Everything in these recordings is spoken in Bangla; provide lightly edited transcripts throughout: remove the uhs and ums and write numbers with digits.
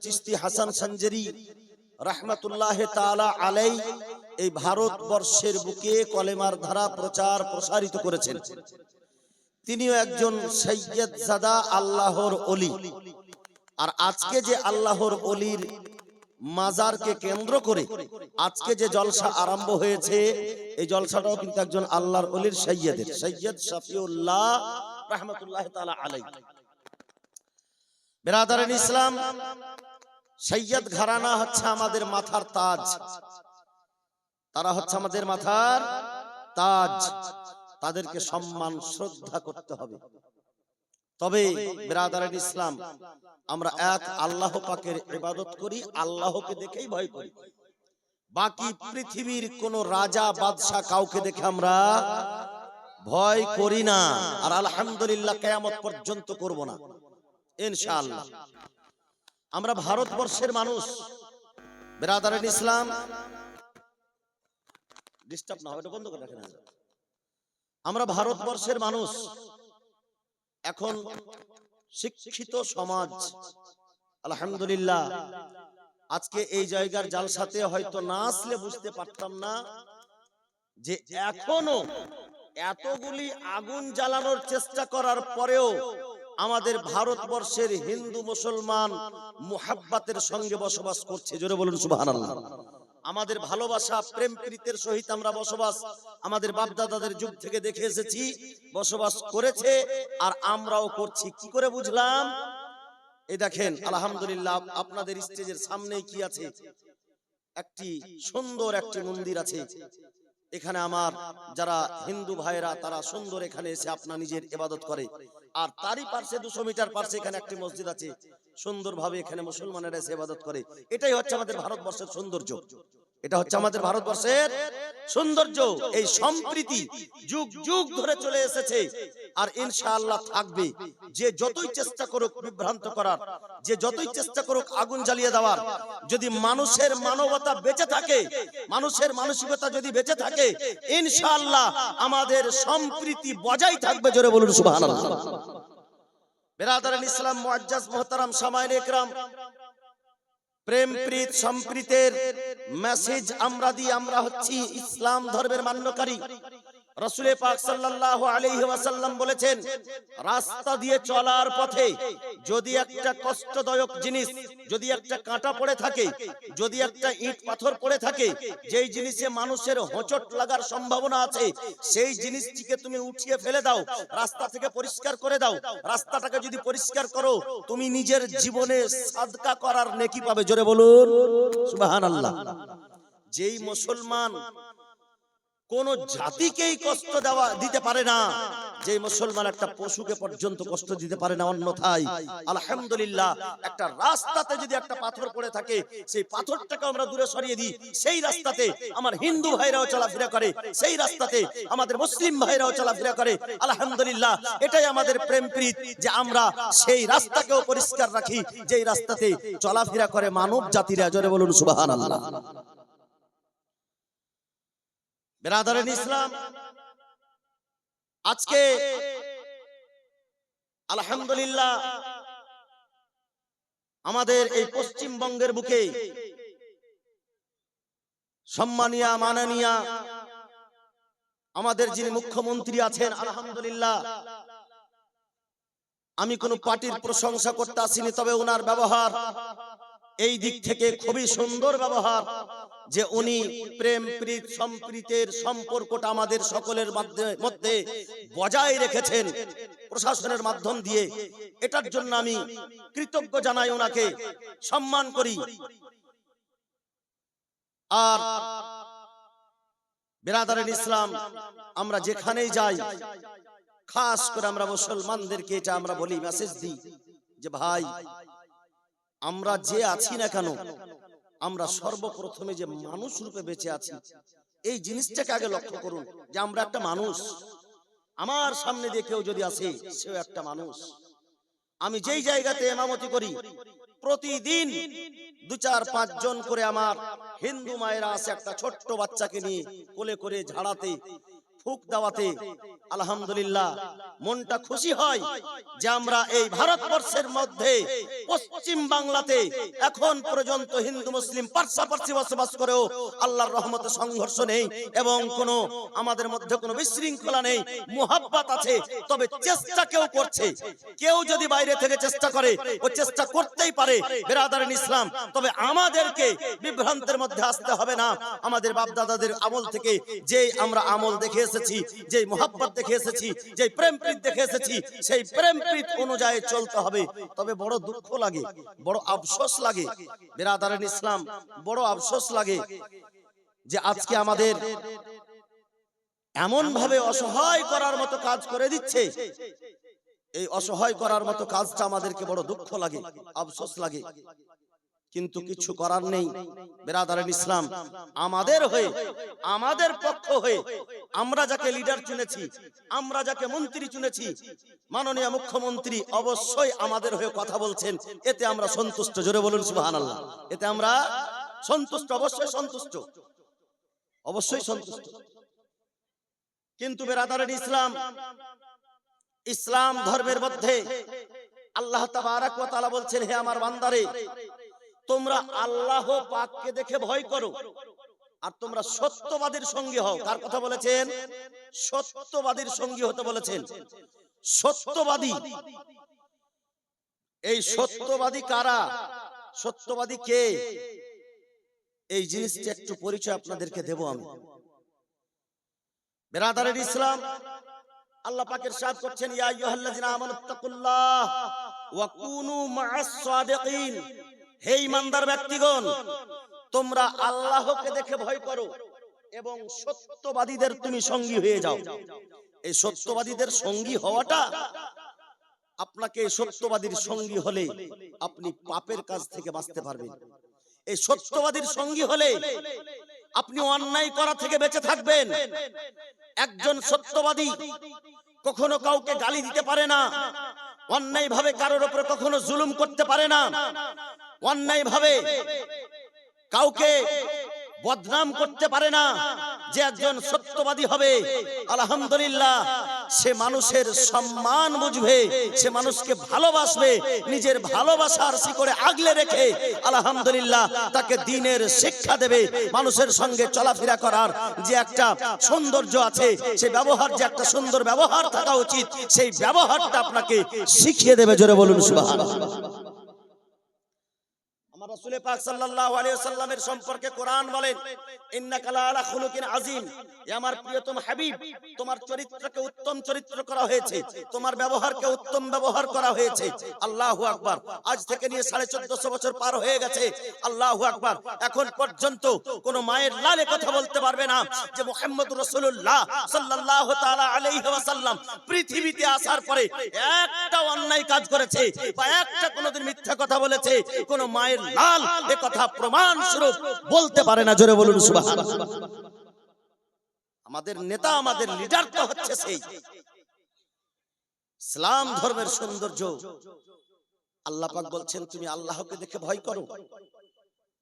চিশতি হাসান সঞ্জরি রাহমাতুল্লাহ তাআলা আলাই এই ভারতবর্ষের বুকে কলেমার ধারা প্রচার প্রসারিত করেছেন। তিনিও একজন সৈয়দ জাদা আল্লাহর ওলি। আর আজকে যে আল্লাহর ওলির মাজারকে কেন্দ্র করে আজকে যে জলসা আরম্ভ হয়েছে, এই জলসাটাও কিন্তু একজন আল্লাহর ওলির সৈয়দের, সৈয়দ শফিউল্লাহ রাহমাতুল্লাহ তাআলা আলাইহি। বিরাদারান ইসলাম, সৈয়দ ঘরানা হচ্ছে আমাদের মাথার তাজ। তারা হচ্ছে আমাদের মাথার তাজ। তাদেরকে সম্মান শ্রদ্ধা করতে হবে। তবে বিরাদারান ইসলাম, আমরা এক আল্লাহ পাকের ইবাদত করি, আল্লাহকে দেখেই ভয় করি। বাকি পৃথিবীর কোন রাজা বাদশা কাউকে দেখে আমরা ভয় করি না। আর আলহামদুলিল্লাহ কিয়ামত পর্যন্ত করব না ইনশাআল্লাহ। আমরা ভারতবর্ষের মানুষ। বিরাদারান ইসলাম, ডিস্টার্ব না হবে, এটা বন্ধ করে রাখেন। আমরা ভারতবর্ষের মানুষ। এখন শিক্ষিত সমাজ, আলহামদুলিল্লাহ, আজকে এই জায়গার জালসাতে হয়তো না আসলে বুঝতে পারতাম না যে এখনো এতগুলি আগুন জ্বালানোর চেষ্টা করার পরেও আমাদের ভারতবর্ষের হিন্দু মুসলমান মুহাব্বতের সঙ্গে বসবাস করছে। জোরে বলুন সুবহানাল্লাহ। আমাদের ভালোবাসা প্রেম প্রীতির সহিত আমরা বসবাস আমাদের বাপ দাদাদের যুগ থেকে দেখে এসেছি, বসবাস করেছে আর আমরাও করছি। কি করে বুঝলাম? এই দেখেন, আলহামদুলিল্লাহ, আপনাদের স্টেজের সামনেই কি আছে? একটি সুন্দর একটি মন্দির আছে। এখানে আমার যারা হিন্দু ভাইরা তারা সুন্দর এখানে এসে আপনার নিজের ইবাদত করে। আর তারই পাশে 200 মিটার পাশে এখানে একটি মসজিদ আছে, সুন্দরভাবে এখানে মুসলমানেরা এসে ইবাদত করে। এটাই হচ্ছে আমাদের ভারতবর্ষের সৌন্দর্য। এটা হচ্ছে আমাদের ভারতবর্ষের সৌন্দর্য। এই সম্প্রীতি যুগ যুগ ধরে চলে এসেছে আর ইনশাআল্লাহ থাকবে। যে যতই চেষ্টা করুক বিভ্রান্ত করার, যে যতই চেষ্টা করুক আগুন জ্বালিয়ে দেওয়ার, যদি মানুষের মানবতা বেঁচে থাকে, মানুষের মানসিকতা যদি বেঁচে থাকে, ইনশাআল্লাহ আমাদের সম্প্রীতি বজায় থাকবে। জোরে বলুন সুবহানাল্লাহ। বিরাদারান ইসলাম, মুআজ্জাজ মুহতারাম সামাইনে ইকরাম, প্রেম প্রীত সম্প্রীতের মেসেজ আমরা দিই। আমরা হচ্ছি ইসলাম ধর্মের মান্যকারী। রাসূল পাক সাল্লাল্লাহু আলাইহি ওয়াসাল্লাম বলেছেন, রাস্তা দিয়ে চলার পথে যদি একটা কষ্টদায়ক জিনিস, যদি একটা কাঁটা পড়ে থাকে, যদি একটা ইট পাথর পড়ে থাকে, যেই জিনিসে মানুষের হোঁচট লাগার সম্ভাবনা আছে, সেই জিনিসটিকে তুমি উঠিয়ে ফেলে দাও, রাস্তা থেকে পরিষ্কার করে দাও। রাস্তাটাকে যদি পরিষ্কার করো, তুমি নিজের জীবনে সাদকা করার নেকি পাবে। জোরে বলুন সুবহানাল্লাহ। যেই মুসলমান কোন জাতিকেই কষ্ট দিতে পারে না, যে মুসলমান একটা পশুকে পর্যন্ত কষ্ট দিতে পারে না, অন্যথায় আলহামদুলিল্লাহ একটা রাস্তাতে যদি একটা পাথর পড়ে থাকে, সেই পাথরটাকে আমরা দূরে সরিয়ে দিই, সেই রাস্তাতে আমার হিন্দু ভাইরাও চলাফেরা করে, সেই রাস্তাতে আমাদের মুসলিম ভাইরাও চলাফেরা করে। আলহামদুলিল্লাহ, এটাই আমাদের প্রেম প্রীত, যে আমরা সেই রাস্তাকেও পরিষ্কার রাখি, যেই রাস্তাতে চলাফেরা করে মানব জাতিরা। জোরে বলুন সুবহানাল্লাহ। বিরাদারান ইসলাম, আজকে আলহামদুলিল্লাহ আমাদের এই পশ্চিমবঙ্গের বুকে সম্মানিয়া মাননীয়া আমাদের যিনি মুখ্যমন্ত্রী আছেন, আলহামদুলিল্লাহ, আমি কোন পার্টির প্রশংসা করতে আসিনি, তবে ওনার ব্যবহার এই দিক থেকে খুবই সুন্দর ব্যবহার, যে উনি প্রেম প্রীত সম্প্রীতের সম্পর্কটা আমাদের সকলের মধ্যে বজায় রেখেছেন প্রশাসনের মাধ্যম দিয়ে। এটার জন্য আমি কৃতজ্ঞ জানাই, ওনাকে সম্মান করি। আর বিরাদারান ইসলাম, আমরা যেখানেই যাই, খাস করে আমরা মুসলমানদেরকে এটা আমরা বলি, মেসেজ দিই, যে ভাই, আমরা যে আছি না কেন, আমরা সর্বপ্রথমে যে মানুষ রূপে বেঁচে আছি, এই জিনিসটাকে আগে লক্ষ্য করুন, যে আমরা একটা মানুষ। আমার সামনে দিয়ে কেউ যদি আসে, সেও একটা মানুষ। আমি যেই জায়গাতে ইমামতি করি, প্রতিদিন 2-4-5 জন করে আমার হিন্দু মায়েরা আসে একটা ছোট্ট বাচ্চাকে নিয়ে কোলে করে ঝাড়াতে, ফুক দেওয়াতে আলহামদুলিল্লাহ মনটা খুশি হয় যে আমরা এই ভারতবর্ষের মধ্যে পশ্চিম বাংলাতে এখন পর্যন্ত হিন্দু মুসলিম পার্শ্বাপার্শ্বে বসবাস করেও আল্লাহর রহমতে সংঘর্ষ নেই এবং কোনো আমাদের মধ্যে কোনো বিশৃঙ্খলা নেই, মুহাব্বত আছে। তবে চেষ্টা কেউ করছে, কেউ যদি বাইরে থেকে চেষ্টা করে ও চেষ্টা করতেই পারে বিরাদারিন ইসলাম, তবে আমাদেরকে বিভ্রান্তের মধ্যে আসতে হবে না। আমাদের বাপ দাদাদের আমল থেকে যে আমরা আমল দেখে এসেছি, যে মুহাব্বত দেখে এসেছি, যে প্রেম প্রীত দেখে এসেছি, সেই প্রেম প্রীত অনুযায়ী চলতে হবে। তবে বড় দুঃখ লাগে, বড় আফসোস লাগে বিরাদারিন ইসলাম, বড় আফসোস লাগে যে আজকে আমাদের এমন ভাবে অসহায় করার মতো কাজ করে দিচ্ছে। এই অসহায় করার মতো কাজটা আমাদেরকে বড় দুঃখ লাগে, আফসোস লাগে, কিন্তু কিছু করার নেই বিরাদারিন ইসলাম। আমাদের হয়ে, আমাদের পক্ষ হয়ে আমরা যাকে লিডার চুনেছি, আমরা যাকে মন্ত্রী চুনেছি, মাননীয় মুখ্যমন্ত্রী অবশ্যই আমাদের হয়ে কথা বলছেন, এতে আমরা সন্তুষ্ট। জোরে বলুন সুবহানাল্লাহ। এতে আমরা সন্তুষ্ট, অবশ্যই সন্তুষ্ট, অবশ্যই সন্তুষ্ট। কিন্তু বিরাদারিন ইসলাম, ইসলাম ধর্মের মধ্যে আল্লাহ তাবারক ওয়া তাআলা বলছেন, হে আমার বান্দারে, তোমরা আল্লাহ পাককে দেখে ভয় করো আর তোমরা সত্যবাদীর সঙ্গী হও। কার কথা বলেছেন? সত্যবাদীর সঙ্গী হতে বলেছেন। সত্যবাদী, এই সত্যবাদী কারা, সত্যবাদী কে, এই জিনিসটা একটু পরিচয় আপনাদেরকে দেব আমি। বিরাদারিন ইসলাম, আল্লাহ পাক ইরশাদ করছেন, ইয়া আইয়ুহাল্লাযিনা আমানুত্তাকুল্লাহ ওয়া কুনু মা'আস সাদিকিন। হে ঈমানদার ব্যক্তিগণ, তোমরা আল্লাহকে দেখে ভয় করো এবং সত্যবাদীদের তুমি সঙ্গী হয়ে যাও। এই সত্যবাদীদের সঙ্গী হওয়াটা, আপনাকে সত্যবাদীর সঙ্গী হলে আপনি পাপের কাজ থেকে বাঁচতে পারবেন। এই সত্যবাদীর সঙ্গী হলে আপনি অন্যায় করা থেকে বেঁচে থাকবেন। একজন সত্যবাদী কখনো কাউকে গালি দিতে পারে না, অন্যায় ভাবে কারোর উপরে কখনো জুলুম করতে পারে না, অন্যায় ভাবে কাউকে বদনাম করতে পারে না। যে একজন সত্যবাদী হবে, আলহামদুলিল্লাহ, সে মানুষের সম্মান বুঝবে, সে মানুষকে ভালোবাসবে, নিজের ভালোবাসার শিকড়ে আগলে রেখে আলহামদুলিল্লাহ তাকে দ্বীনের শিক্ষা দেবে। মানুষের সঙ্গে চলাফেরা করার যে একটা সৌন্দর্য আছে, সেই ব্যবহার যে একটা সুন্দর ব্যবহার থাকা উচিত, সেই ব্যবহারটা আপনাকে শিখিয়ে দেবে। জোরে বলুন সুবহানাল্লাহ। আমার রাসূল পাক সাল্লাল্লাহু আলাইহি ওয়াসাল্লামের সম্পর্কে কোরআন বলেন, ইন্নাকা লাআলা খুলুকিন আযীম। হে আমার প্রিয়তম হাবিব, তোমার চরিত্রকে উত্তম চরিত্র করা হয়েছে, তোমার ব্যবহারকে উত্তম ব্যবহার করা হয়েছে। আল্লাহু আকবার। আজ থেকে নিয়ে 1450 বছর পার হয়ে গেছে। আল্লাহু আকবার। এখন পর্যন্ত কোন মায়ের লালে কথা বলতে পারবে না যে মুহাম্মদুর রাসূলুল্লাহ সাল্লাল্লাহু তাআলা আলাইহি ওয়াসাল্লাম পৃথিবীতে আসার পরে একটা অন্যায় কাজ করেছে বা একটা কোনদিন মিথ্যা কথা বলেছে, কোন মায়ের লাল এ কথা প্রমাণ স্বরূপ বলতে পারে না। জোরে বলুন সুবহানাল্লাহ। আমাদের নেতা, আমাদের লিডার তো হচ্ছে সেই। ইসলাম ধর্মের সৌন্দর্য, আল্লাহ পাক বলছেন তুমি আল্লাহকে দেখে ভয় করো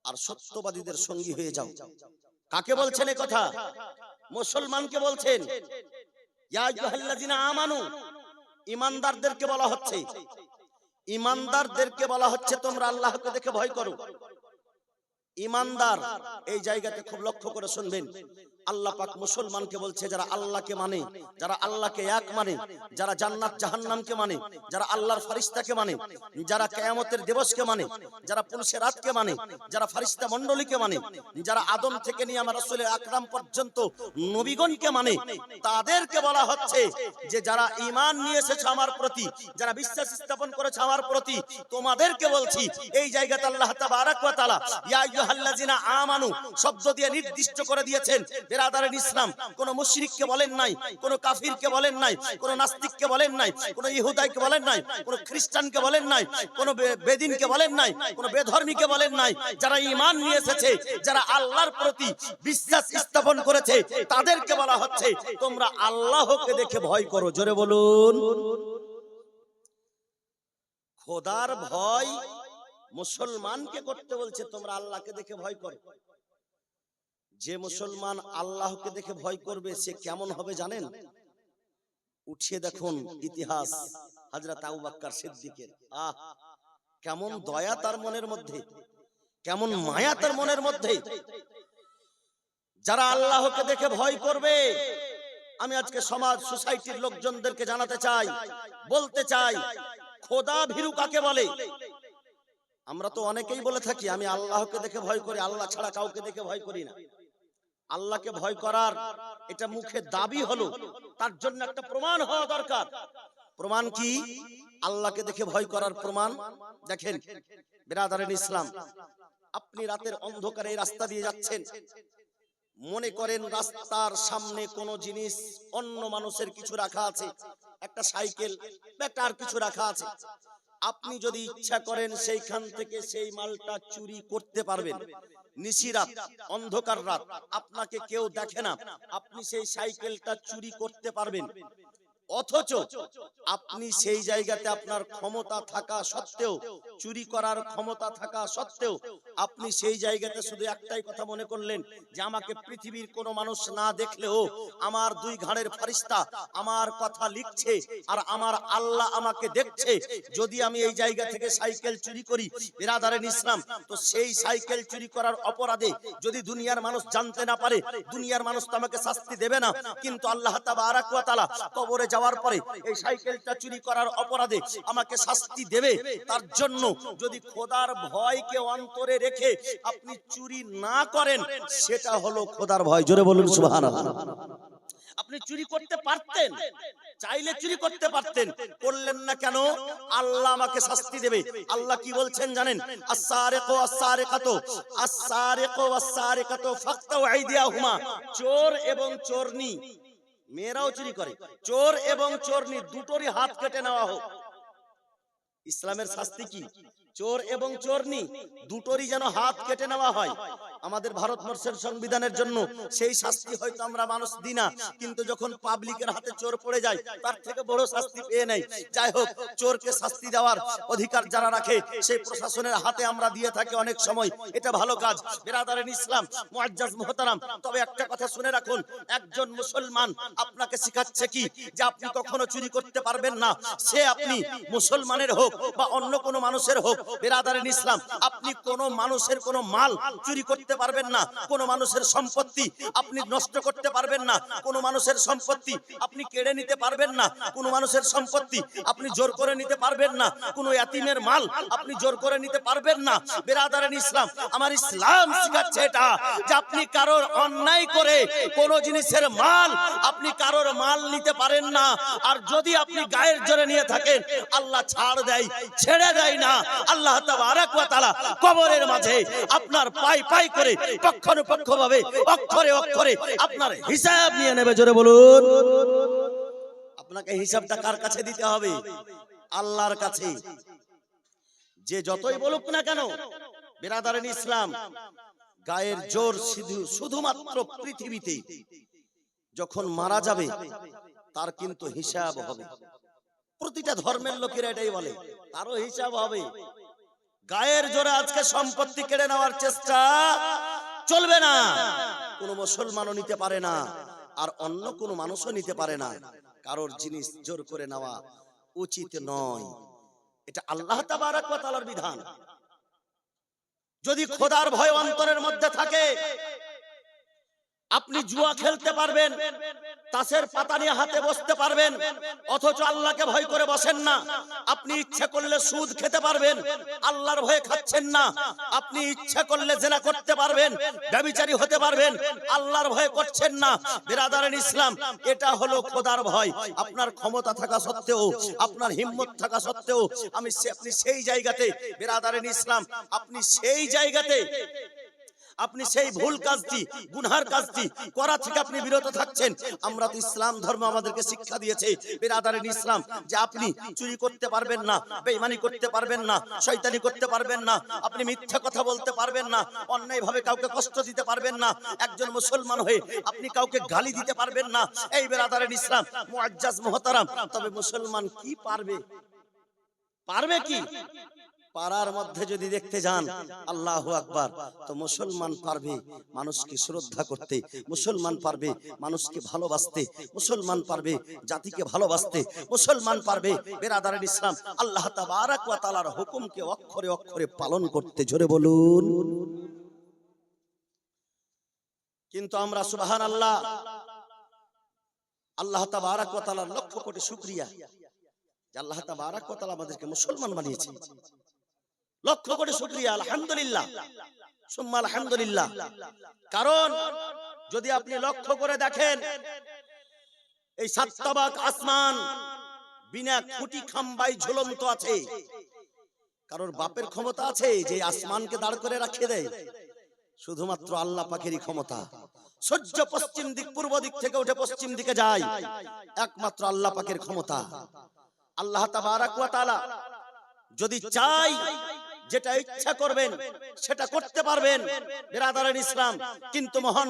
আর সত্যবাদীদের সঙ্গী হয়ে যাও। কাকে বলছেন এই কথা? মুসলমানকে বলছেন। ইয়া আইয়ুহাল্লাযিনা আমানু, ঈমানদারদেরকে বলা হচ্ছে, ঈমানদারদেরকে বলা হচ্ছে তোমরা আল্লাহকে দেখে ভয় করো। ঈমানদার, এই জায়গাতে খুব লক্ষ্য করে শুনবেন। আল্লাহ পাক মুসলমানকে বলছে যারা আল্লাহকে মানে, যারা আল্লাহকে এক মানে, যারা জান্নাত জাহান্নামকে মানে, যারা আল্লাহর ফেরেশতাকে মানে, যারা কিয়ামতের দিবসকে মানে, যারা পুলিশের রাতকে মানে, যারা ফেরেশতা মণ্ডলীকে মানে, যারা আদম থেকে নিয়ে আমার রাসূল আকরাম পর্যন্ত নবীগণকে মানে, তাদেরকে বলা হচ্ছে যে যারা ঈমান নিয়ে এসেছে আমার প্রতি, যারা বিশ্বাস স্থাপন করেছে আমার প্রতি, তোমাদেরকে বলছি। এই জায়গাতে আল্লাহ তাবারক ওয়া তাআলা ইয়া আইয়ুহাল্লাযিনা আমানু শব্দ দিয়ে নির্দিষ্ট করে দিয়েছেন। বিরাদারিন ইসলাম, কোন মুশরিককে বলেন নাই, কোন কাফিরকে বলেন নাই, কোন নাস্তিককে বলেন নাই, কোন ইহুদাইকে বলেন নাই, কোন খ্রিস্টানকে বলেন নাই, কোন বেদিনকে বলেন নাই, কোন বেধর্মীকে বলেন নাই। যারা ঈমান নিয়ে এসেছে, যারা আল্লাহর প্রতি বিশ্বাস স্থাপন করেছে, তাদেরকে বলা হচ্ছে তোমরা আল্লাহকে দেখে ভয় করো। জোরে বলুন। খোদার ভয় মুসলমানকে করতে বলছে, তোমরা আল্লাহকে দেখে ভয় করো। যে মুসলমান আল্লাহকে দেখে ভয় করবে সে কেমন হবে জানেন? উঠিয়ে দেখুন ইতিহাস হযরত আবু বকর সিদ্দিকের। কেমন দয়া তার মনের মধ্যে, কেমন মায়া তার মনের মধ্যে। যারা আল্লাহকে দেখে ভয় করবে, আমি আজকে সমাজ সোসাইটির লোকজনদেরকে জানাতে চাই, বলতে চাই, খোদা ভীরু কাকে বলে? আমরা তো অনেকেই বলে থাকি আমি আল্লাহকে দেখে ভয় করি, আল্লাহ ছাড়া কাউকে দেখে ভয় করি না। আল্লাহকে ভয় করার এটা মুখে দাবি হলো, তার জন্য একটা প্রমাণ হওয়া দরকার। প্রমাণ কি? আল্লাহকে দেখে ভয় করার প্রমাণ দেখেন বিরাদারিন ইসলাম, আপনি রাতের অন্ধকারে এই রাস্তা দিয়ে যাচ্ছেন, মনে করেন রাস্তার সামনে কোন জিনিস অন্য মানুষের কিছু রাখা আছে, একটা সাইকেল বা আর কিছু রাখা আছে। আপনি যদি ইচ্ছা করেন সেইখান থেকে সেই মালটা চুরি করতে পারবেন। নিশিরাত, অন্ধকার রাত, আপনাকে কেউ দেখে না, আপনি সেই সাইকেলটা চুরি করতে পারবেন। অথচ আপনি সেই জায়গাতে আপনার ক্ষমতা থাকা সত্ত্বেও, চুরি করার ক্ষমতা থাকা সত্ত্বেও আপনি সেই জায়গাতে শুধু একটাই কথা মনে করলেন যে আমাকে পৃথিবীর কোনো মানুষ না দেখলেও আমার দুই ঘাড়ের ফেরেশতা আমার কথা লিখছে আর আমার আল্লাহ আমাকে দেখছে। যদি আমি এই জায়গা থেকে সাইকেল চুরি করি বিরাদারিন ইসলাম, তো সেই সাইকেল চুরি করার অপরাধে যদি দুনিয়ার মানুষ জানতে না পারে, দুনিয়ার মানুষ তো আমাকে শাস্তি দেবে না, কিন্তু আল্লাহ তাবারাক ওয়া তাআলা কবরে যাওয়ার পরে এই সাইকেলটা চুরি করার অপরাধে আমাকে শাস্তি দেবে। তার জন্য যদি খোদার ভয়কে অন্তরে রেখে আপনি চুরি না করেন, সেটা হলো খোদার ভয়। জোরে বলুন সুবহানাল্লাহ। আপনি চুরি করতে পারতেন, চাইলে চুরি করতে পারতেন, করলেন না কেন? আল্লাহ আমাকে শাস্তি দেবে। আল্লাহ কি বলছেন জানেন? আস-সারিকু আস-সারিকাতু আস-সারিকু ওয়াস-সারিকাতু ফাকতাউ আইদিয়াহুমা। চোর এবং চোরনি, মেয়েরাও চুরি করে, চোর এবং চোরনি দুটোরই হাত কেটে নেওয়া হোক। ইসলামের শাস্তি কি? চোর এবং চোরনি দুটোরই যেন হাত কেটে নেওয়া হয়। আমাদের ভারতবর্ষের সংবিধানের জন্য সেই শাস্তি হয়তো আমরা মানুষ দিই না, কিন্তু যখন পাবলিকের হাতে চোর পড়ে যায় তার থেকে বড় শাস্তি পেয়ে নেই। যাই হোক, চোরকে শাস্তি দেওয়ার অধিকার যারা রাখে সেই প্রশাসনের হাতে আমরা দিয়ে থাকি অনেক সময়, এটা ভালো কাজ। বিরাদারিন ইসলাম, মুআজ্জাজ মুহতারাম, তবে একটা কথা শুনে রাখুন, একজন মুসলমান আপনাকে শিখাচ্ছে কি যে আপনি কখনো চুরি করতে পারবেন না। সে আপনি মুসলমানের হোক বা অন্য কোনো মানুষের হোক, বিরাদারিন ইসলাম, আপনি কোন মানুষের কোন মাল চুরি করতে পারবেন না, কোন মানুষের সম্পত্তি আপনি নষ্ট করতে পারবেন না, কোন মানুষের সম্পত্তি আপনি কেড়ে নিতে পারবেন না, কোন মানুষের সম্পত্তি আপনি জোর করে নিতে পারবেন না, কোন ইয়াতিমের মাল আপনি জোর করে নিতে পারবেন না। বিরাদারিন ইসলাম, আমার ইসলাম শিখাচ্ছে এটা যে আপনি কারোর অন্যায় করে কোন জিনিসের মাল আপনি কারোর মাল নিতে পারেন না। আর যদি আপনি গায়ের জোরে নিয়ে থাকেন, আল্লাহ ছাড় দেয়, ছেড়ে দেয় না। আল্লাহ তাবারাক ওয়া তাআলা কবরের মাঝে আপনার পাই পাই করে পক্ষানুপক্ষ ভাবে অক্ষরে অক্ষরে আপনার হিসাব নিয়ে নেবে। জোরে বলুন। আপনাকে হিসাবটা কার কাছে দিতে হবে? আল্লাহর কাছে। যে যতই বলুক না কেন, বিরাদারিন ইসলাম, গায়ের জোর শুধুমাত্র পৃথিবীতে যখন মারা যাবে তার কিন্তু হিসাব হবে। প্রতিটা ধর্মের লোকেরা এটাই বলে, তারও হিসাব হবে। গায়ের জোরে আজকে সম্পত্তি কেড়ে নেওয়ার চেষ্টা চলবে না। কোন মুসলমানও নিতে পারে না, আর অন্য কোন মানুষও নিতে পারে না। কারোর জিনিস জোর করে নেওয়া উচিত নয়, এটা আল্লাহ তাবারাক ওয়া তাআলার বিধান। যদি খোদার ভয় অন্তরের মধ্যে থাকে, আপনি জুয়া খেলতে পারবেন, তাসের পাতা নিয়ে হাতে বসতে পারবেন, অথচ আল্লাহকে ভয় করে বসেন না। আপনি ইচ্ছা করলে সুদ খেতে পারবেন, আল্লাহর ভয়ে খাচ্ছেন না। আপনি ইচ্ছা করলে জিনা করতে পারবেন, ব্যভিচারী হতে পারবেন, আল্লাহর ভয়ে করছেন না। বিরাদারিন ইসলাম, এটা হলো খোদার ভয়। আপনার ক্ষমতা থাকা সত্ত্বেও, আপনার হিম্মত থাকা সত্ত্বেও আপনি সেই জায়গাতে, বিরাদারিন ইসলাম, আপনি সেই জায়গাতে আপনি সেই ভুল কাজটি, গুনার কাজটি করা থেকে আপনি বিরত থাকছেন। আমরা তো ইসলাম ধর্ম আমাদেরকে শিক্ষা দিয়েছে বিরাদারিন ইসলাম যে আপনি চুরি করতে পারবেন না, বেঈমানি করতে পারবেন না, শয়তানি করতে পারবেন না, আপনি মিথ্যা কথা বলতে পারবেন না, অন্যায় ভাবে কাউকে কষ্ট দিতে পারবেন না, একজন মুসলমান হয়ে আপনি কাউকে গালি দিতে পারবেন না। এই বিরাদারিন ইসলাম, মুআজ্জাজ মুহতারাম, তবে মুসলমান কি পারবে? পারবে কি? পাড়ার মধ্যে যদি দেখতে যান আল্লাহু আকবার, তো মুসলমান পারবে মানুষকে শ্রদ্ধা করতে, মুসলমান পারবে মানুষকে ভালোবাসতে, মুসলমান পারবে জাতিকে ভালোবাসতে, মুসলমান পারবে বেরাদারের ইসলাম আল্লাহ তাবারক ওয়া তাআলার হুকুমকে অক্ষরে অক্ষরে পালন করতে। জোরে বলুন। কিন্তু আমরা সুবহানাল্লাহ, আল্লাহ তাবারক ওয়া তাআলার লক্ষ কোটি শুকরিয়া যে আল্লাহ তাবারক ওয়া তাআলা আমাদেরকে মুসলমান বানিয়েছে। লক্ষ কোটি শুকরিয়া, আলহামদুলিল্লাহ সুম্মা আলহামদুলিল্লাহ। কারণ যদি আপনি লক্ষ্য করে দেখেন, এই সাত তাবাক আসমান বিনা খুঁটি খাম্বায় ঝুলন্ত আছে। কারোর বাপের ক্ষমতা আছে যে আসমানকে দাঁড় করে রাখিয়ে দেয়? শুধুমাত্র আল্লাহ পাকেরই ক্ষমতা। সূর্য পশ্চিম দিক পূর্ব দিক থেকে উঠে পশ্চিম দিকে যায়, একমাত্র আল্লাহ পাকের ক্ষমতা। আল্লাহ তাবারক ওয়া তাআলা যদি চাই যেটা ইচ্ছা করবেন সেটা করতে পারবেন বিরাদারান ইসলাম। কিন্তু মহান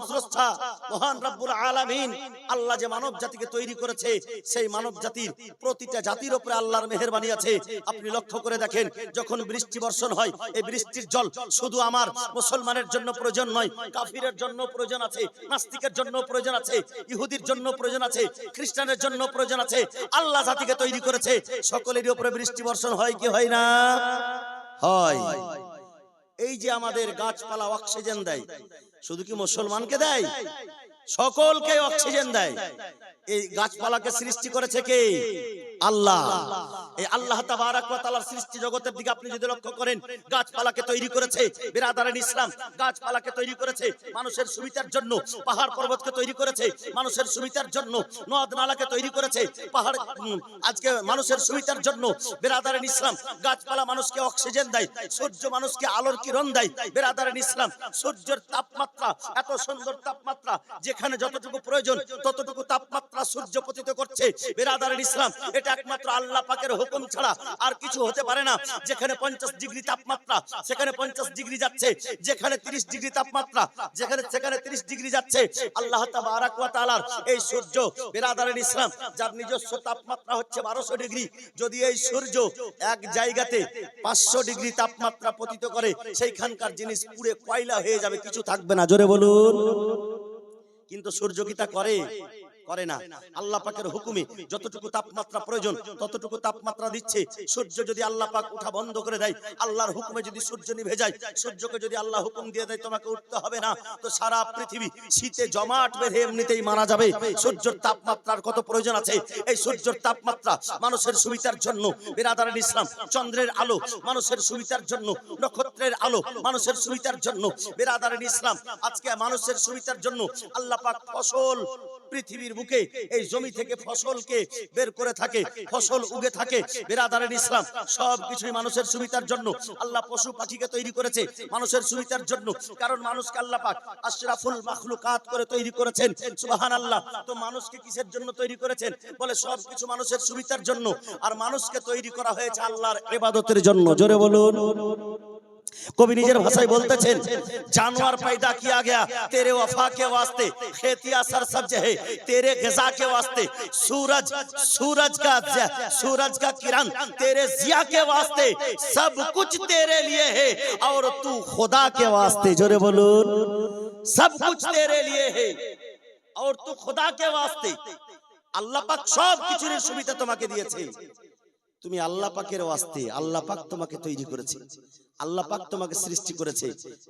স্রষ্টা মহান রব্বুল আলামিন আল্লাহ যে মানব জাতিকে তৈরি করেছে, সেই মানব জাতির প্রতিটা জাতির উপরে আল্লাহর মেহেরবানি আছে। আপনি লক্ষ্য করে দেখেন, যখন বৃষ্টি বর্ষণ হয়, এই বৃষ্টির জল শুধু আমার মুসলমানের জন্য প্রয়োজন নয়, কাফিরের জন্য প্রয়োজন আছে, নাস্তিকের জন্য প্রয়োজন আছে, ইহুদির জন্য প্রয়োজন আছে, খ্রিস্টানের জন্য প্রয়োজন আছে। আল্লাহ জাতিকে তৈরি করেছে, সকলেরই উপরে বৃষ্টি বর্ষণ হয় কি হয় না? হয়। এই যে আমাদের গাছপালা অক্সিজেন দেয়, শুধু কি মুসলমানকে দেয়? সকলকে অক্সিজেন দেয়। এই গাছপালাকে সৃষ্টি করেছে কে? আল্লাহ। এই আল্লাহ তাবারক ওয়া তাআলার সৃষ্টি জগতের দিকে আপনি যদি লক্ষ্য করেন, গাছপালাকে তৈরি করেছে বিরাদারান ইসলাম, গাছপালাকে তৈরি করেছে মানুষের সুবিধার জন্য, পাহাড় পর্বতকে তৈরি করেছে মানুষের সুবিধার জন্য, নদ নালাকে তৈরি করেছে পাহাড় আজকে মানুষের সুবিধার জন্য বিরাদারান ইসলাম। গাছপালা মানুষকে অক্সিজেন দেয়, সূর্য মানুষকে আলোর কিরণ দেয় বিরাদারান ইসলাম। সূর্যের তাপমাত্রা এত সুন্দর তাপমাত্রা, যেখানে যতটুকু প্রয়োজন ততটুকু তাপমাত্রা সূর্য পতিত করছে বিরাদারান ইসলাম। এটা একমাত্র আল্লাহ পাকের হুকুম ছাড়া আর কিছু হতে পারে না। যেখানে 50 ডিগ্রি তাপমাত্রা সেখানে 50 ডিগ্রি যাচ্ছে, যেখানে 30 ডিগ্রি তাপমাত্রা সেখানে 30 ডিগ্রি যাচ্ছে। আল্লাহ তাবারক ওয়া তাআলার এই সূর্য বিরাদারান ইসলাম, যার নিজস্ব তাপমাত্রা হচ্ছে 1200 ডিগ্রি, যদি এই সূর্য এক জায়গাতে 500 ডিগ্রি তাপমাত্রা পতিত করে, সেইখানকার জিনিস পুড়ে কয়লা হয়ে যাবে, কিছু থাকবে না। জোরে বলুন। কিন্তু সূর্য কি তা করে? করে না। আল্লাহ পাকের হুকুমে যতটুকু তাপমাত্রা প্রয়োজন ততটুকু তাপমাত্রা দিচ্ছে। সূর্য যদি আল্লাহ পাক উঠা বন্ধ করে দেয়, আল্লাহর হুকুমে যদি সূর্য নিভে যায়, সূর্যকে যদি আল্লাহ হুকুম দিয়ে দেয় তোমাকে উঠতে হবে না, তো সারা পৃথিবী শীতে জমাট বেঁধে এমনিতেই মারা যাবে। সূর্যের তাপমাত্রার কত প্রয়োজন আছে। এই সূর্যের তাপমাত্রা মানুষের সুবিধার জন্য বিরাদারান ইসলাম, চন্দ্রের আলো মানুষের সুবিধার জন্য, নক্ষত্রের আলো মানুষের সুবিধার জন্য বিরাদারান ইসলাম। আজকে মানুষের সুবিধার জন্য আল্লাহ পাক ফসল পৃথিবীর বুকে এই জমি থেকে ফসলকে বের করে থাকে, ফসল উগে থাকে বিরাদারান ইসলাম। সব কিছুই মানুষের সুবিধার জন্য। আল্লাহ পশু পাখিকে তৈরি করেছে মানুষের সুবিধার জন্য, কারণ মানুষকে আল্লাহ পাক আশরাফুল মাখলুকাত করে তৈরি করেছেন। সুবহানাল্লাহ। তো মানুষকে কিসের জন্য তৈরি করেছেন? বলে সব কিছু মানুষের সুবিধার জন্য। আর মানুষকে তৈরি করা হয়েছে আল্লাহর ইবাদতের জন্য। জোরে বলুন। कवि निजर भाषाय बोलतेছেন जानवर पैदा किया गया तेरे वफा के वास्ते, खेतिया सरसब्ज है तेरे ग़िज़ा के वास्ते, सूरज का किरण तेरे ज़िया के वास्ते, सब कुछ तेरे लिए है और तू खुदा के वास्ते। जोरे बोलून। सब कुछ तेरे लिए है और तू खुदा के वास्ते। আল্লাহ পাক সব কিছুর সুবিধা তোমাকে দিয়েছে, তুমি আল্লাহ পাকের ওয়াস্তে। আল্লাহ পাক তোমাকে তৈরি করেছে, আল্লাহ পাক তোমাকে সৃষ্টি করেছে।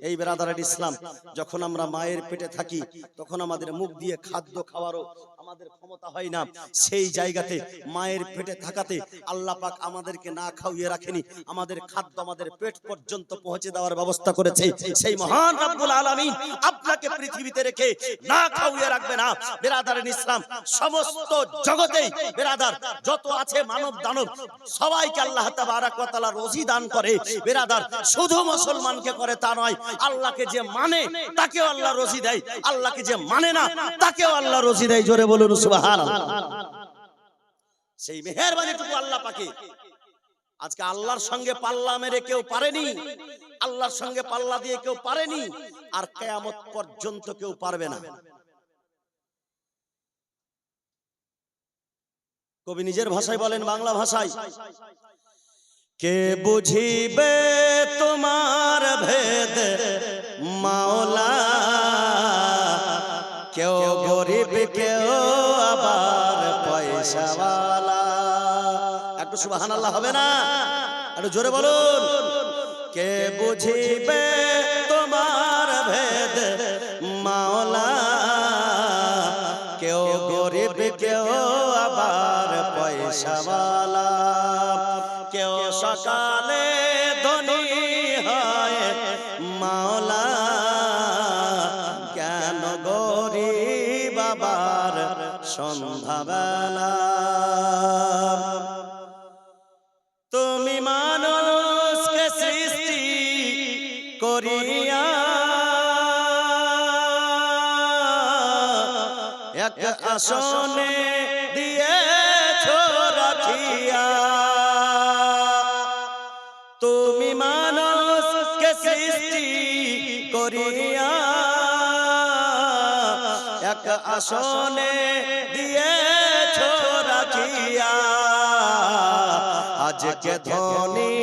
এই বিরাদারান ইসলাম, যখন আমরা মায়ের পেটে থাকি তখন আমাদের মুখ দিয়ে খাদ্য খাওয়ারও আমাদের ক্ষমতা হয় না। সেই জায়গাতে মায়ের পেটে থাকাতে আল্লাহ পাক আমাদেরকে না খাওয়িয়ে রাখেনি, আমাদের খাদ্য আমাদের পেট পর্যন্ত পৌঁছে দেওয়ার ব্যবস্থা করেছে। সেই মহান রব্বুল আলামিন আপনাকে পৃথিবীতে রেখে না খাওয়িয়ে রাখবে না। বিরাদারান ইসলাম, সমস্ত জগতেই বিরাদার যত আছে মানব দানব সবাইকে আল্লাহ তাবারক ওয়া তাআলা রোজি দান করে। বিরাদার শুধু মুসলমানকে করে তা নয়, আল্লাহকে যে মানে তাকেও আল্লাহ রোজি দেয়, আল্লাহকে যে মানে না তাকেও আল্লাহ রোজি দেয়। জোরে বলুন সুবহানাল্লাহ। সেই মেহেরবানিটুকু আল্লাহ পাকে। আজকে আল্লাহর সঙ্গে পাল্লা মেরে কেউ পারেনি, আল্লাহর সঙ্গে পাল্লা দিয়ে কেউ পারেনি, আর কিয়ামত পর্যন্ত কেউ পারবে না। কবি নিজের ভাষায় বলেন, বাংলা ভাষায়, কে বুঝিবে তোমার ভেদ মাওলা, কেউ গরিব কেউ আবার পয়সাওয়ালা। একটু সুবহানাল্লাহ হবে না? একটু জোরে বলুন। কে বুঝিবে তোমার ভেদ মাওলা, কেউ গরিব কেউ আবার পয়সাওয়ালা। কেউ সকালে ধনী হয় মাওলা, কেন গরিব আবার সন্ধ্যাবেলা। তুমি মানুষকে সৃষ্টি করিয়া এক আসনে দিয়েছো রাখিয়া। তুমি মানুষকে সৃষ্টি করিয়া এক আসনে দিয়েছো রাখিয়া। আজকে ধনী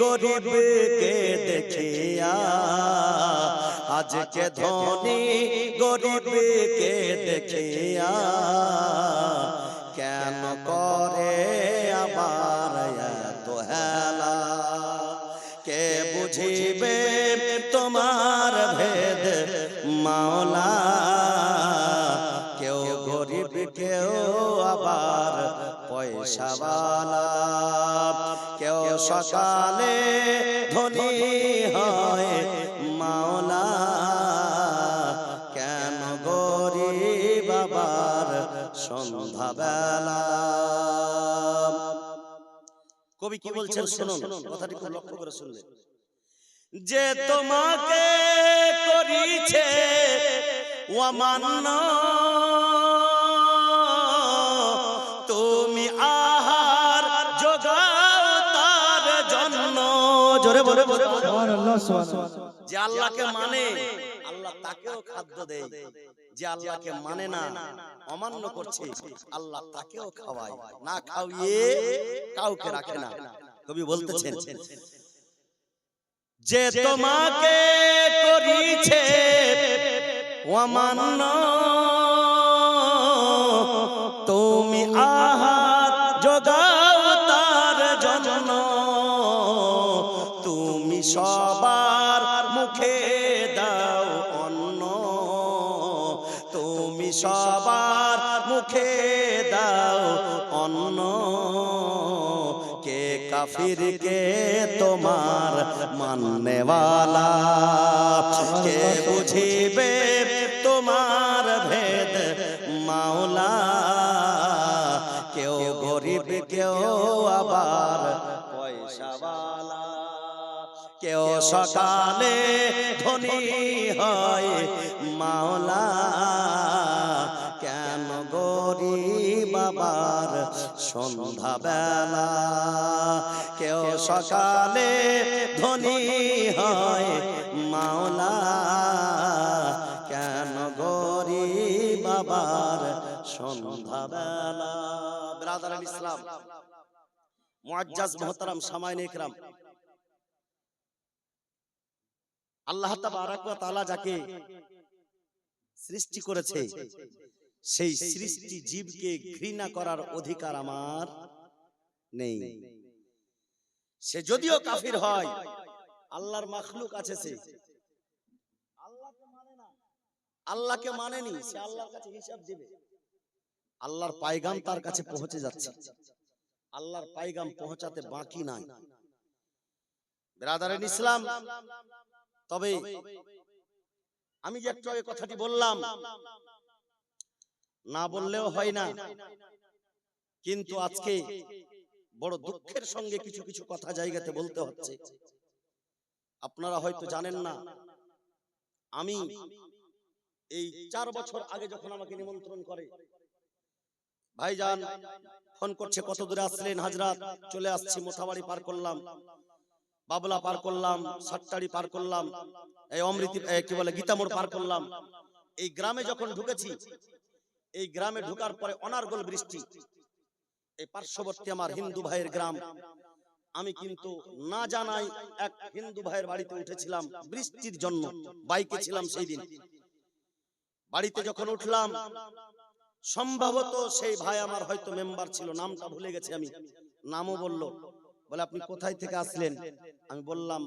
গরিবকে দেখিয়া, আজকে ধনী গরিবকে দেখিয়া, কেন করে আবার এত হেলা। কে বুঝিবে তোমার ভেদ মাওলা, কেউ গরিব কেউ আবার পয়সাওয়ালা। কেউ সকালে ধনী হয় মাওলা, কেন গরিব আবার সন্ধ্যাবেলা। কবি কি বলছেন শুনুন, কথাটি খুব লক্ষ্য করে শুনলেন। যে তোমাকে করিছে অমান্য, তুমি আহার যোগাও তার জন্য। জোরে বলে সুবহানাল্লাহ। যে আল্লাহকে মানে আল্লাহ তাকেও খাদ্য দেয়, যে আল্লাহকে মানে না অমান্য করছে আল্লাহ তাকেও খাওয়ায়, না খাওয়িয়ে কাউকে রাখে না। কবি বলতেছেন যে তোমাকে করিছে অমান্য, তুমি আহার যোগাও তার জন্য। তুমি সবার মুখে দাও অন্ন, তুমি সবার মুখে দাও অন্ন। কে কাফির কে তোমার মাননেওয়ালা, কে বুঝিবে তোমার ভেদ মাওলা, কেউ গরিব কেউ আবার পয়সাওয়ালা। কেউ সকালে ধনী হয় মাওলা, কেন গরিব আবার সন্ধ্যাবেলা। কেউ সকালে ধনী হয় মাওলা, কেন গরিব আবার সন্ধ্যাবেলা। ব্রাদার ইসলাম, মুআজ্জাজ মুহতারাম সামাইন ইকরাম, আল্লাহ তাবারাক ওয়া তাআলা যাকে সৃষ্টি করেছে সেই সৃষ্টি জীবকে ঘৃণা করার অধিকার আমার নেই। সে যদিও কাফির হয়, আল্লাহর মাখলুক আছে, সে আল্লাহকে মানে না, আল্লাহকে মানেনি, সে আল্লাহর কাছে হিসাব দিবে। আল্লাহর পায়গাম তার কাছে পৌঁছে যাচ্ছে, আল্লাহর পায়গাম পৌঁছাতে বাকি নাই। ব্রাদার ইসলাম, তবে আমি যে একটু আগে কথাটি বললাম, না বললেও হয় না, কিন্তু আজকে বড় দুঃখের সঙ্গে কিছু কিছু কথা জায়গাতে বলতে হচ্ছে। আপনারা হয়তো জানেন না, আমি এই 4 বছর আগে যখন আমাকে নিমন্ত্রণ করে ভাইজান ফোন করছে, কত দূরে আসলেন হাজরাত, চলে আসছি, মোথাবাড়ি পার করলাম, বাবলা পার করলাম, সাতটাড়ি পার করলাম, এই অমৃতি কি বলে গীতামোড় পার করলাম। এই গ্রামে যখন ঢুকেছি, এই গ্রামে ঢোকার পরে অনার্গল বৃষ্টি। এই পার্শ্ববর্তী আমার হিন্দু ভাইয়ের গ্রাম, আমি কিন্তু না জানাই এক হিন্দু ভাইয়ের বাড়িতে উঠেছিলাম বৃষ্টির জন্য, বাইকে ছিলাম সেই দিন। বাড়িতে যখন উঠলাম, সম্ভবত সেই ভাই আমার হয়তো মেম্বার ছিল, নামটা ভুলে গেছি আমি, নামও বললো, বলে আপনি কোথায় থেকে আসলেন? আমি বললাম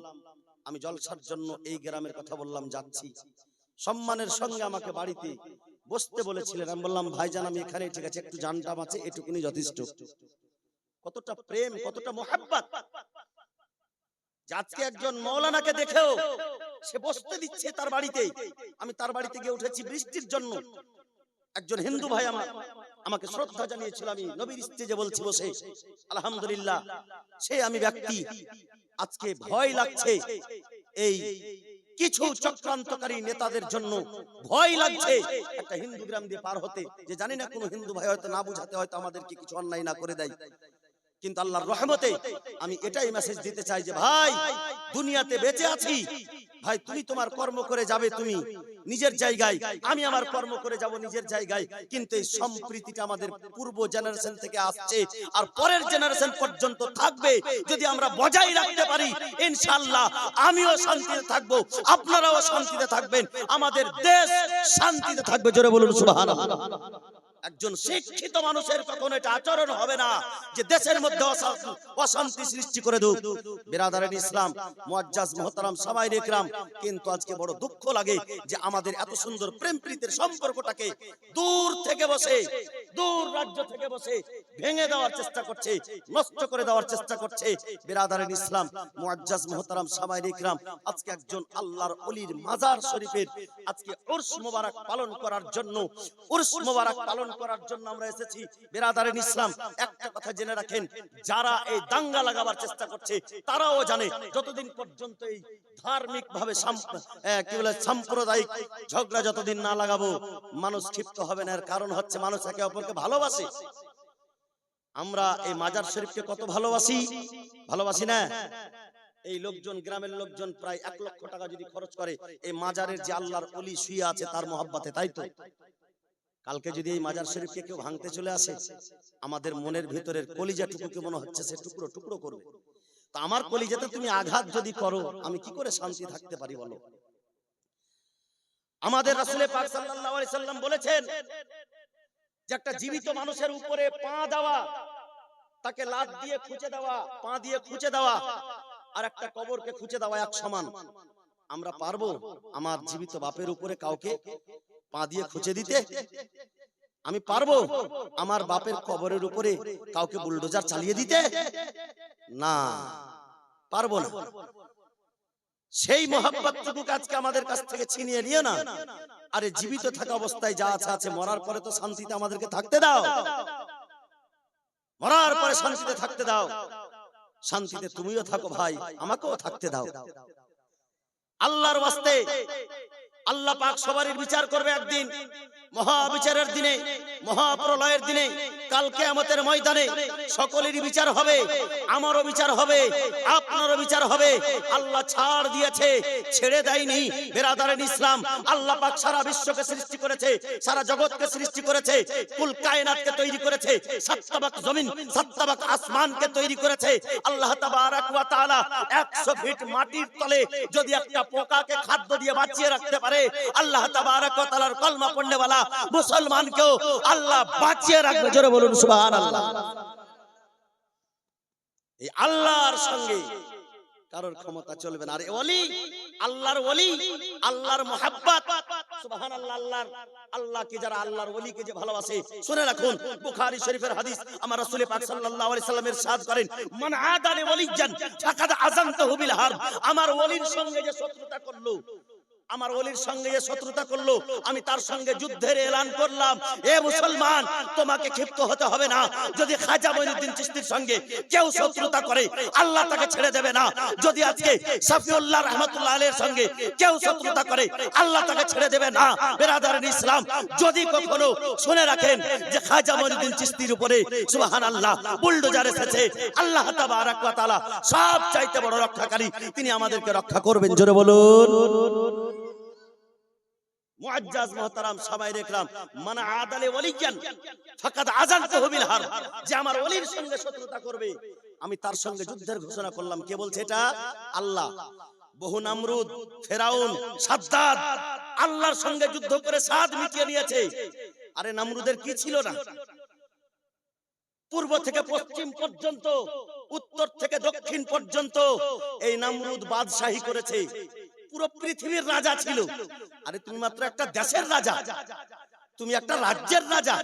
আমি জলসার জন্য এই গ্রামের কথা বললাম, যাচ্ছি। সম্মানের সঙ্গে আমাকে বাড়িতে বসতে বলেছিলেন। আমি বললাম ভাইজান আমি এখানে, ঠিক আছে, একটু জানটাম আছে, এটুকুনি যথেষ্ট। কতটা প্রেম, কতটা মোহাব্বত! আজকে একজন মৌলানাকে দেখেও সে বসতে দিচ্ছে তার বাড়িতে। আমি তার বাড়িতে গিয়ে উঠেছি বৃষ্টির জন্য। একজন হিন্দু ভাই আমাকে শ্রদ্ধা জানিয়েছিল, আমি নবীর স্টেজে বলছি বসে, আলহামদুলিল্লাহ। সে আমি ব্যক্তি আজকে ভয় লাগছে, এই কিছু চক্রান্তকারী নেতাদের জন্য ভয় লাগছে একটা হিন্দু গ্রাম দিয়ে পার হতে, যে জানি না কোন হিন্দু ভাই হয়তো না বুঝাতে হয়তো আমাদেরকে কিছু অন্যায় না করে দেয়। কিন্তু আল্লাহর রহমতে আমি এটাই মেসেজ দিতে চাই যে ভাই, দুনিয়াতে বেঁচে আছি ভাই, তুমি তোমার কর্ম করে যাবে তুমি নিজের জায়গায়, আমি আমার কর্ম করে যাব নিজের জায়গায়। কিন্তু এই সম্প্রীতিটা আমাদের পূর্ব জেনারেশন থেকে আসছে, আর পরের জেনারেশন পর্যন্ত থাকবে। যদি আমরা বজায় রাখতে পারি, ইনশাআল্লাহ আমিও শান্তিতে থাকবো, আপনারাও শান্তিতে থাকবেন, আমাদের দেশ শান্তিতে থাকবে। জোরে বলুন সুবহানাল্লাহ। একজন শিক্ষিত মানুষের কখনো এটা আচরণ হবে না যে দেশের মধ্যে অশান্তি সৃষ্টি করে দেব। বিরাদারান ইসলাম, মুআজ্জাজ মুহতারাম সামাইরে ইকরাম, কিন্তু আজকে বড় দুঃখ লাগে যে আমাদের এত সুন্দর প্রেম প্রীতির সম্পর্কটাকে দূর থেকে বসে, দূর রাজ্য থেকে বসে ভেঙে দেওয়ার চেষ্টা করছে, নষ্ট করে দেওয়ার চেষ্টা করছে। বিরাদারান ইসলাম, মুআজ্জাজ মুহতারাম সামাইরে ইকরাম, আজকে একজন আল্লাহর ওলির মাজার শরীফের আজকে উরস মোবারক পালন করার জন্য, উরস মোবারক পালন করার জন্য আমরা এসেছি। বিরাদারান ইসলাম, একটা কথা জেনে রাখেন, যারা এই দাঙ্গা লাগাবার চেষ্টা করছে তারাও জানে যতদিন পর্যন্ত এই ধার্মিক ভাবে কি বলে সাম্প্রদায়িক ঝগড়া যতদিন না লাগাবো, মানুষ ক্ষিপ্ত হবে না। এর কারণ হচ্ছে মানুষ একে অপরকে ভালোবাসে। আমরা এই মাজার শরীফকে কত ভালোবাসি, ভালোবাসি না? এই লোকজন, গ্রামের লোকজন প্রায় 1 লক্ষ টাকা যদি খরচ করে এই মাজারের যে আল্লাহর ওলি শুয়ে আছে তার মহব্বতে, তাই তো? কালকে যদি এই মাজার শরীফকে কেউ ভাঙতে চলে আসে, আমাদের মনের ভিতরের কলিজাটুকুকে মনে হচ্ছে সে টুকরো টুকরো করবে। তা আমার কলিজাতে তুমি আঘাত যদি করো, আমি কি করে শান্তি থাকতে পারি বলো? আমাদের রাসূল পাক সাল্লাল্লাহু আলাইহি সাল্লাম বলেছেন যে একটা জীবিত মানুষের উপরে পা দেওয়া, তাকে লাত দিয়ে খুঁচে দেওয়া, পা দিয়ে খুঁচে দেওয়া, আর একটা কবরকে খুঁচে দেওয়া এক সমান। আমরা পারবো আমার জীবিত বাপের উপরে কাউকে পা দিয়ে খুঁচে দিতে? আমি পারবো আমার বাপের কবরের উপরে কাউকে বুলডোজার চালিয়ে দিতে? না, পারবো না। সেই মহব্বতটুকু আজকে আমাদের কাছ থেকে ছিনিয়ে নিও না। আরে জীবিত থাকা অবস্থায় যা আছে আছে, মরার পরে তো শান্তিতে আমাদেরকে থাকতে দাও, মরার পরে শান্তিতে থাকতে দাও। শান্তিতে তুমিও থাকো ভাই, আমাকেও থাকতে দাও। আল্লাহর ওয়াস্তে আল্লাহ পাক সবারই বিচার করবে একদিন, মহাবিচারের দিনে, মহাপ্রলয়ের দিনে, কাল কিয়ামতের ময়দানে সকলেরই বিচার হবে। আমারও বিচার হবে, আপনারও বিচার হবে। আল্লাহ ছাড় দিয়েছে, ছেড়ে দেয়নি। বিরাদারান ইসলাম, আল্লাহ পাক সারা বিশ্বকে সৃষ্টি করেছে, সারা জগৎকে সৃষ্টি করেছে, কুল কায়নাতকে তৈরি করেছে, 7 তাবাক জমিন, 7 তাবাক আসমানকে তৈরি করেছে। আল্লাহ তাবারাক ওয়া তাআলা 100 ফিট মাটির তলে যদি একটা পোকাকে খাদ্য দিয়ে বাঁচিয়ে রাখতে পারে, আল্লাহ তাবারাক ওয়া তাআলার কলমা পড়নেওয়ালা মুসলমানকেও আল্লাহ বাঁচিয়ে রাখবে। জোরে বলুন সুবহানাল্লাহ। এই আল্লাহর সঙ্গে কারোর ক্ষমতা চলবে না। আর ওলি, আল্লাহর ওলি, আল্লাহর মুহাব্বত, সুবহানাল্লাহ। আল্লাহকে যারা, আল্লাহর ওলিকে যে ভালোবাসে, শুনে রাখুন, বুখারী শরীফের হাদিস, আমার রাসূল পাক সাল্লাল্লাহু আলাইহি সাল্লামের ইরশাদ করেন, মান আদালি ওলিয়ান ফাকাদ আযানতুহু বিল হারব। আমার ওলির সঙ্গে যে শত্রুতা করলো, আমার ওলির সঙ্গে যে শত্রুতা করলো, আমি তার সঙ্গে যুদ্ধের এলান করলাম। এ মুসলমান, তোমাকে ক্ষিপ্ত হতে হবে না। যদি খাজা মঈনুদ্দিন চিশতির সঙ্গে কেউ শত্রুতা করে, আল্লাহ তাকে ছেড়ে দেবে না। যদি আজকে শফিউল্লাহ রাহমাতুল্লাহ আলাইহির সঙ্গে কেউ শত্রুতা করে, আল্লাহ তাকে ছেড়ে দেবে না। বিরাদারান ইসলাম, যদি কখনো শুনে রাখেন যে খাজা মঈনুদ্দিন চিশতির উপরে সুবহানাল্লাহ বুলডোজার এসেছে, আল্লাহ তাবারাক ওয়া তাআলা সব চাইতে বড় রক্ষাকারী, তিনি আমাদেরকে রক্ষা করবেন। জোরে বলুন। মুআজ্জাজ মুহতারাম সামাইরে ইকরাম, মান আদালে ওলিয়ান ফাকাদ আযানতুহু বিল হারব। যে আমার ওলির সঙ্গে শত্রুতা করবে, আমি তার সঙ্গে যুদ্ধের ঘোষণা করলাম। কে বলছে এটা? আল্লাহ। বহু নামরুদ, ফেরাউন, সাদ্দাদ আল্লাহর সঙ্গে যুদ্ধ করে সাদ মিটিয়ে নিয়েছে। আরে নামরুদের কি ছিল না? পূর্ব থেকে পশ্চিম পর্যন্ত, উত্তর থেকে দক্ষিণ পর্যন্ত এই নামরুদ বাদশাহী করেছে। পুরো পৃথিবীর রাজা ছিল। আরে তুমি মাত্র একটা দেশের রাজা, তুমি একটা রাজ্যের রাজা,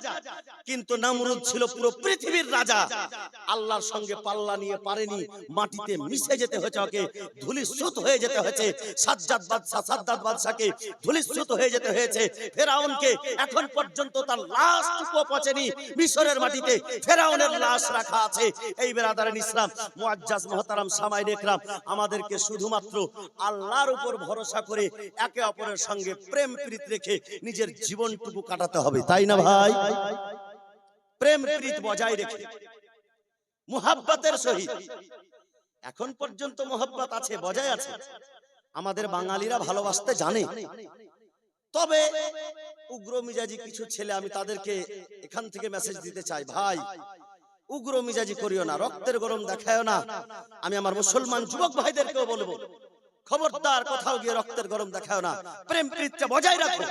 কিন্তু নামরুদ ছিল পুরো পৃথিবীর রাজা। আল্লাহর সঙ্গে পাল্লা নিয়ে পারেনি, মাটিতে মিশে যেতে হয়েছে, ওকে ধূলিস্যুত হয়ে যেতে হয়েছে। সাদ্দাত বাদশাকে ধূলিস্যুত হয়ে যেতে হয়েছে। ফেরাউনকে এখন পর্যন্ত তার লাশটুকু পচেনি, মিশরের মাটিতে ফেরাউনের লাশ রাখা আছে। এই বেরাদারান ইসলাম, মুআজ্জাজ মুহতারাম সামাইন ইকরাম, আমাদেরকে শুধুমাত্র আল্লাহর উপর ভরসা করে একে অপরের সঙ্গে প্রেম প্রীত রেখে নিজের জীবনটুকু কাটাতে হবে, তাই না ভাই? প্রেম প্রীত বজায় রেখে মুহাব্বতের সহিত। এখন পর্যন্ত মুহাব্বত আছে, বজায় আছে। আমাদের বাঙালিরা ভালোবাসতে জানে। তবে উগ্র মিজাজি কিছু ছেলে, আমি তাদেরকে এখান থেকে মেসেজ দিতে চাই, ভাই উগ্র মিজাজি করিও না, রক্তের গরম দেখায়ও না। আমি আমার মুসলমান যুবক ভাইদেরকেও বলবো, খবরদার কোথাও গিয়ে রক্তের গরম দেখায়ও না, প্রেম প্রীতটা বজায় রাখো।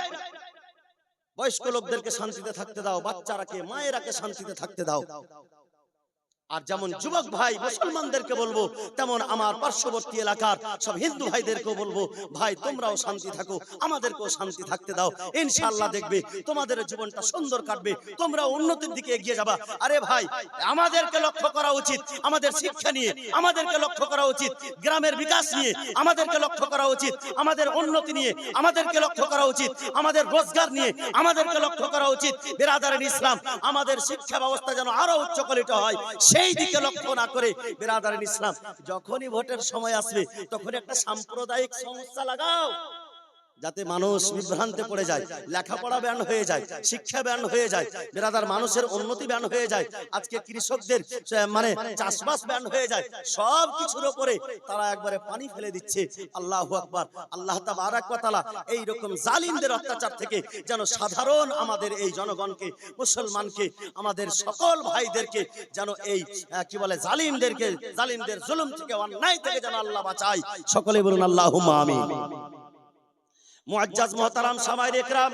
বয়স্ক লোকদেরকে শান্তিতে থাকতে দাও, বাচ্চারাকে, মায়েরাকে শান্তিতে থাকতে দাও। আর যেমন যুবক ভাই মুসলমানদেরকে বলবো, তেমন আমার পার্শ্ববর্তী এলাকার সব হিন্দু ভাইদেরকেও বলবো, ভাই তোমরাও শান্তি থাকো, আমাদেরকেও শান্তি থাকতে দাও। ইনশাআল্লাহ দেখবে তোমাদের জীবনটা সুন্দর কাটবে, তোমরাও উন্নতির দিকে এগিয়ে যাবা। আরে ভাই, আমাদেরকে লক্ষ্য করা উচিত আমাদের শিক্ষা নিয়ে, আমাদেরকে লক্ষ্য করা উচিত গ্রামের বিকাশ নিয়ে, আমাদেরকে লক্ষ্য করা উচিত আমাদের উন্নতি নিয়ে, আমাদেরকে লক্ষ্য করা উচিত আমাদের রোজগার নিয়ে, আমাদেরকে লক্ষ্য করা উচিত বেরাদারান ইসলাম আমাদের শিক্ষা ব্যবস্থা যেন আরো উচ্চ কোয়ালিটি হয়, সেই দিকে লক্ষ্য না করে বেরাদারান ইসলাম যখনই ভোটের সময় আসবে তখন একটা সাম্প্রদায়িক সমস্যা লাগাও, যাতে মানুষ বিভ্রান্তে পড়ে যায়, লেখাপড়া ব্যান হয়ে যায়, শিক্ষা ব্যান হয়ে যায়, বেরাদার মানুষের উন্নতি ব্যান হয়ে যায়, আজকে কৃষকদের মানে চাষবাস ব্যান হয়ে যায়। সব কিছুর উপরে তারা একবারে পানি ফেলে দিচ্ছে। আল্লাহু আকবার। আল্লাহ তাবারাক ওয়া তাআলা এই রকম জালিমদের অত্যাচার থেকে যেন সাধারণ আমাদের এই জনগণকে, মুসলমানকে, আমাদের সকল ভাইদেরকে যেন এই কি বলে জালিমদের জুলুম থেকে, অন্যায় থেকে যেন আল্লাহ বাঁচায়। সকলে বলুন আল্লাহুম্মা আমিন। মুআজ্জাজ মুহতারাম সামাইন ইকরাম,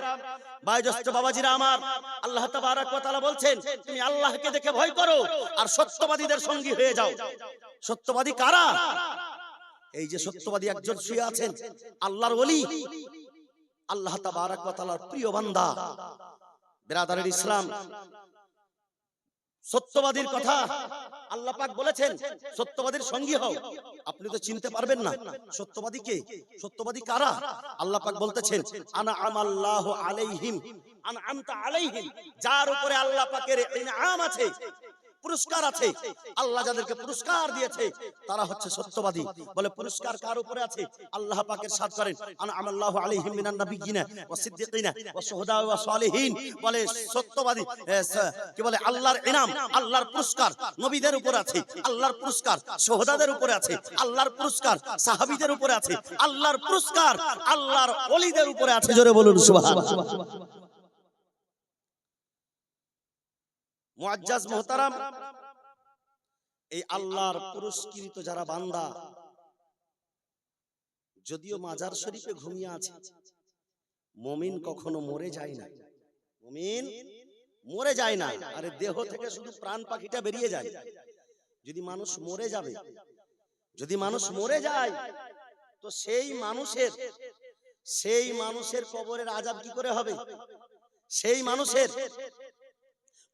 বয়োজ্যেষ্ঠ বাবাজিরা আমার, আল্লাহ তাবারাক ওয়া তাআলা বলছেন তুমি আল্লাহকে দেখে ভয় করো আর সত্যবাদীদের সঙ্গী হয়ে যাও। সত্যবাদী কারা? এই যে সত্যবাদী একজন শুয়ে আছেন, আল্লাহর ওলি, আল্লাহ তাবারাক ওয়া তাআলার প্রিয় বান্দা। বেরাদারের ইসলাম, সত্যবাদীর কথা আল্লাহ পাক বলেছেন সত্যবাদীর সঙ্গী হও। আপনি তো চিনতে পারবেন না সত্যবাদী কে, সত্যবাদী কারা। আল্লাহ পাক বলতেছেন আনআমাল্লাহু আলাইহিম আনআমতা আলাইহিম, যার উপরে আল্লাহ পাকের ইনআম আছে, পুরস্কার আছে, আল্লাহ যাদেরকে পুরস্কার দিয়েছে তারা হচ্ছে সত্যবাদী। বলে পুরস্কার কার উপরে আছে? আল্লাহ পাকের সাথ করেন আনআমাল্লাহু আলাইহিম মিনান নাবিয়্যিনা ওয়াস সিদ্দিকিনা ওয়াস শুহাদা ওয়াস সালিহিন। বলে সত্যবাদী কি বলে আল্লাহর ইনাম, আল্লাহর পুরস্কার নবীদের উপর আছে, আল্লাহর পুরস্কার শুহাদাদের উপরে আছে, আল্লাহর পুরস্কার সাহাবীদের উপরে আছে, আল্লাহর পুরস্কার আল্লাহর ওলিদের উপরে আছে। জোরে বলুন সুবহানাল্লাহ। মুআজ্জাজ মুহতারাম, এই আল্লাহর পুরস্কৃত যারা বান্দা, যদিও মাজার শরীফে ঘুমিয়ে আছে, মুমিন কখনো মরে যায় না, মুমিন মরে যায় না। আরে দেহ থেকে শুধু প্রাণ পাখিটা বেরিয়ে যায়। যদি মানুষ মরে যাবে, যদি মানুষ মরে যায়, তো সেই মানুষের কবরের আযাব কি করে হবে? সেই মানুষের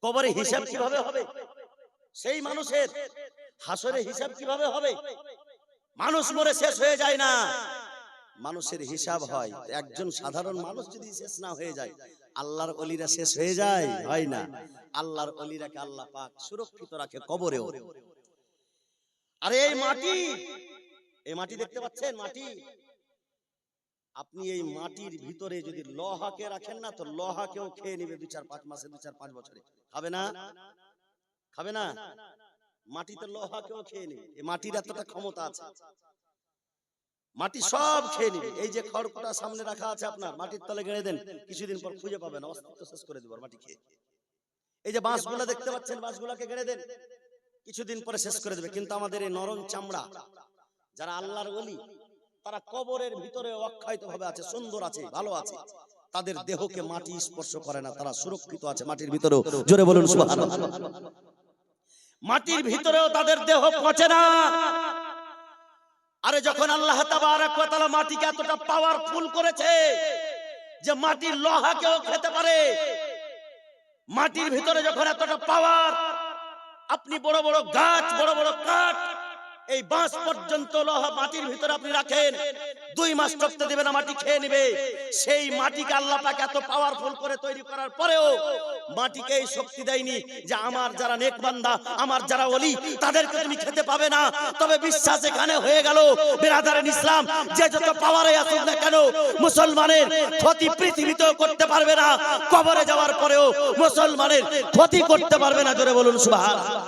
কবরে হিসাব কিভাবে হবে? সেই মানুষের হাসরে হিসাব কিভাবে হবে? মানুষ মরে শেষ হয়ে যায় না, মানুষের হিসাব হয়। একজন সাধারণ মানুষ যদি শেষ না হয়ে যায়, আল্লাহর ওলিরা শেষ হয়ে যায়? হয় না। আল্লাহর ওলিরাকে আল্লাহ পাক সুরক্ষিত রাখে কবরেও। আর এই মাটি দেখতে পাচ্ছেন, মাটি, আপনি এই মাটির ভিতরে যদি লোহাকে রাখেন না, তো লোহাকেও খেয়ে নেবে 2-4-5 মাসে, 2-4-5 বছরে। খাবে না? খাবে না? মাটিতে লোহাকেও খেয়ে নেবে। এই মাটির এতটা ক্ষমতা আছে, মাটি সব খেয়ে নেবে। এই যে খড়কুটা সামনে রাখা আছে আপনার, মাটির তলে গেড়ে দেন, কিছুদিন পর খুঁজে পাবেন, অস্তিত্ব শেষ করে দেব মাটি খেয়ে। এই যে বাঁশগুলা দেখতে পাচ্ছেন, বাঁশগুলাকে গেড়ে দেন, কিছুদিন পরে শেষ করে দেবে। কিন্তু আমাদের এই নরম চামড়া যারা আল্লাহর ওলি, তারা কবরের ভিতরে অক্ষয়িত ভাবে আছে, সুন্দর আছে, ভালো আছে, তাদের দেহকে মাটি স্পর্শ করে না, তারা সুরক্ষিত আছে মাটির ভিতরেও। জোরে বলুন সুবহানাল্লাহ। মাটির ভিতরেও তাদের দেহ পচে না। আরে যখন আল্লাহ তাবারক ওয়া তাআলা মাটিকে এতটা পাওয়ারফুল করেছে যে মাটির লোহাকেও খেতে পারে, মাটির ভিতরে যখন এতটা পাওয়ার, আপনি বড় বড় গাছ, বড় বড় কাঠ, এই বাঁশ পর্যন্ত লোহা মাটির ভিতরে আপনি রাখেন, 2 মাস টপতে দেবে না, মাটি খেয়ে নেবে। সেই মাটিকে আল্লাহ পাক এত পাওয়ারফুল করে তৈরি করার পরেও মাটিকে এই শক্তি দেয়নি যে আমার যারা নেক বান্দা, আমার যারা ওলি, তাদেরকে তুমি খেতে পাবে না। তবে বিশ্বাস এখানে হয়ে গেল বিরাদারান ইসলাম, যে যত পাওয়ারে আসুক না কেন, মুসলমানের ক্ষতি পৃথিবীতেও করতে পারবে না, কবরে যাওয়ার পরেও মুসলমানের ক্ষতি করতে পারবে না। জোরে বলুন সুবহানাল্লাহ।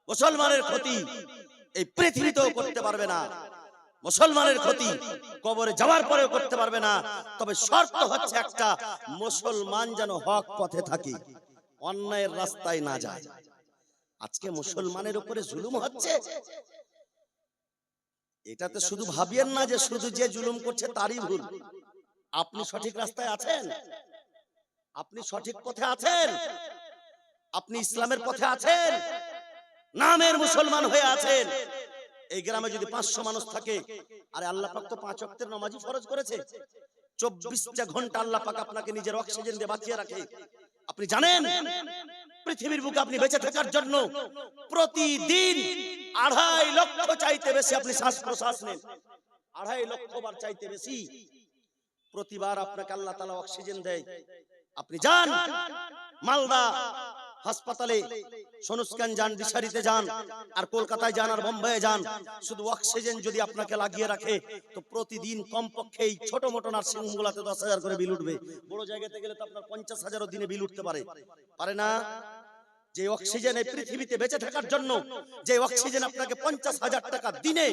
মুসলমানের ক্ষতি এই পৃথিবীতেও করতে পারবে না, মুসলমানের ক্ষতি কবরে যাওয়ার পরেও করতে পারবে না। তবে শর্ত হচ্ছে একটা, মুসলমান যেন হক পথে থাকে, অন্যায়ের রাস্তায় না যায়। আজকে মুসলমানের উপরে জুলুম হচ্ছে, এটাতে শুধু ভাবিয়েন না যে শুধু যে জুলুম করছে তারই ভুল। আপনি সঠিক রাস্তায় আছেন, আপনি সঠিক পথে আছেন, আপনি ইসলামের পথে আছেন, নামের মুসলমান হয়ে আছেন। এই গ্রামে যদি 500 মানুষ থাকে, আরে আল্লাহ পাক তো 5 ওয়াক্তের নামাজই ফরজ করেছে, 24টা ঘন্টা আল্লাহ পাক আপনাকে নিজের অক্সিজেন দিয়ে বাঁচিয়ে রাখে। আপনি জানেন পৃথিবীর বুকে আপনি বেঁচে থাকার জন্য প্রতিদিন 2.5 লক্ষ চাইতে বেশি আপনি শ্বাস প্রশ্বাস নেন, 2.5 লক্ষ বার চাইতে বেশি প্রতিবার আপনাকে আল্লাহ তাআলা অক্সিজেন দেয়। আপনি যান মালদা হাসপাতালে, সোনুস্ক্যান যান, দিশারিতে যান, আর কলকাতায় যান, আর বোম্বাইয়ে যান, শুধু অক্সিজেন যদি আপনাকে লাগিয়ে রাখে তো প্রতিদিন কমপক্ষে এই ছোট মোটো নার্সিং হোমগুলোতে 10,000 করে বিল উঠবে। বড় জায়গাতে গেলে তো আপনার 50,000ও দিনে বিল উঠতে পারে না। যে অক্সিজেন এই পৃথিবীতে বেঁচে থাকার জন্য, যে অক্সিজেন আপনাকে 50,000 টাকা দিনে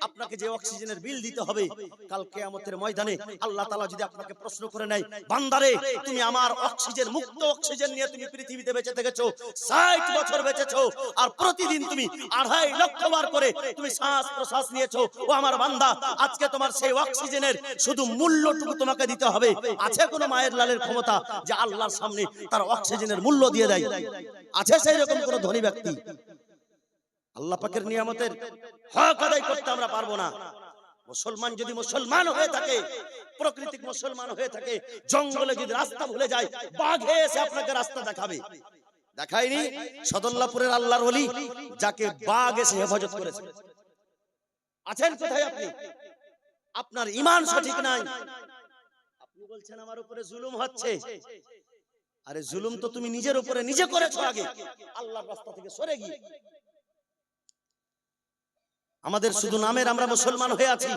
আপনাকে যে অক্সিজেনের বিল দিতে হবে, কাল কিয়ামতের ময়দানে আল্লাহ তাআলা যদি আপনাকে প্রশ্ন করে নেয়, বান্দারে তুমি আমার অক্সিজেন মুক্ত অক্সিজেন নিয়ে তুমি পৃথিবীতে বেঁচে থেকেছো, 60 বছর বেঁচেছো, আর প্রতিদিন তুমি 2.5 লক্ষ বার করে তুমি শ্বাস প্রশ্বাস নিয়েছো, ও আমার বান্দা, আজকে তোমার সেই অক্সিজেনের শুধু মূল্যটুকু তোমাকে দিতে হবে। আছে কোনো মায়ের লালের ক্ষমতা যে আল্লাহর সামনে তার অক্সিজেনের মূল্য দিয়ে দেয়? আছে সেই রকম কোন ধনী ব্যক্তি? আল্লাহ পাকের নিয়ামতের হক আদায় করতে আমরা পারবো না। মুসলমান যদি মুসলমান হয়ে থাকে, প্রকৃতিক মুসলমান হয়ে থাকে, জঙ্গলে যদি রাস্তা ভুলে যায়, বাঘে এসে আপনাকে রাস্তা দেখাবে। দেখায়নি সদল্লাপুরের আল্লাহর ওলি, যাকে বাঘ এসে হেফাজত করেছে? আছেন কোথায় আপনি? আপনার ঈমান সঠিক নাই, আপনি বলছেন আমার উপরে জুলুম হচ্ছে। আরে জুলুম তো তুমি নিজের উপরে নিজে করেছো আগে, আল্লাহর রাস্তা থেকে সরে গিয়ে। আমাদের শুধু নামের আমরা মুসলমান হয়ে আছি,